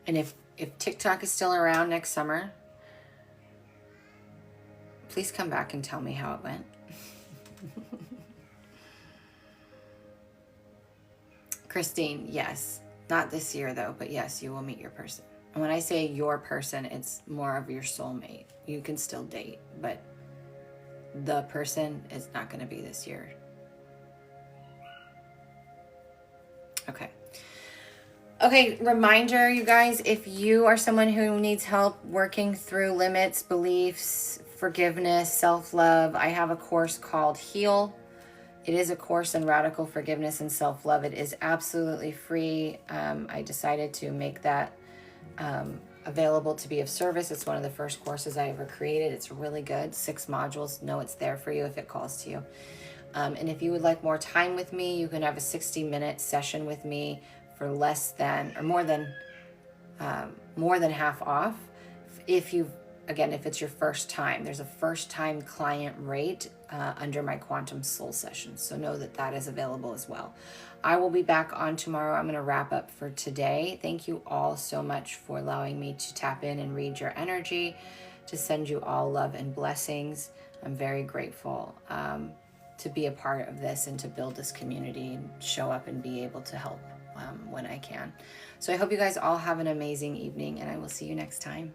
And if TikTok is still around next summer, please come back and tell me how it went. Christine, yes. Not this year though, but yes, you will meet your person. And when I say your person, it's more of your soulmate. You can still date, but the person is not going to be this year. Okay, reminder, you guys, if you are someone who needs help working through limits, beliefs, forgiveness, self-love, I have a course called Heal. It is a course in radical forgiveness and self-love. It is absolutely free. I decided to make that available to be of service. It's one of the first courses I ever created. It's really good. 6 modules. Know it's there for you if it calls to you. And if you would like more time with me, you can have a 60-minute session with me for less than or more than half off. If it's your first time, there's a first time client rate under my Quantum Soul sessions. So know that is available as well. I will be back on tomorrow. I'm going to wrap up for today. Thank you all so much for allowing me to tap in and read your energy, to send you all love and blessings. I'm very grateful to be a part of this and to build this community and show up and be able to help when I can. So I hope you guys all have an amazing evening and I will see you next time.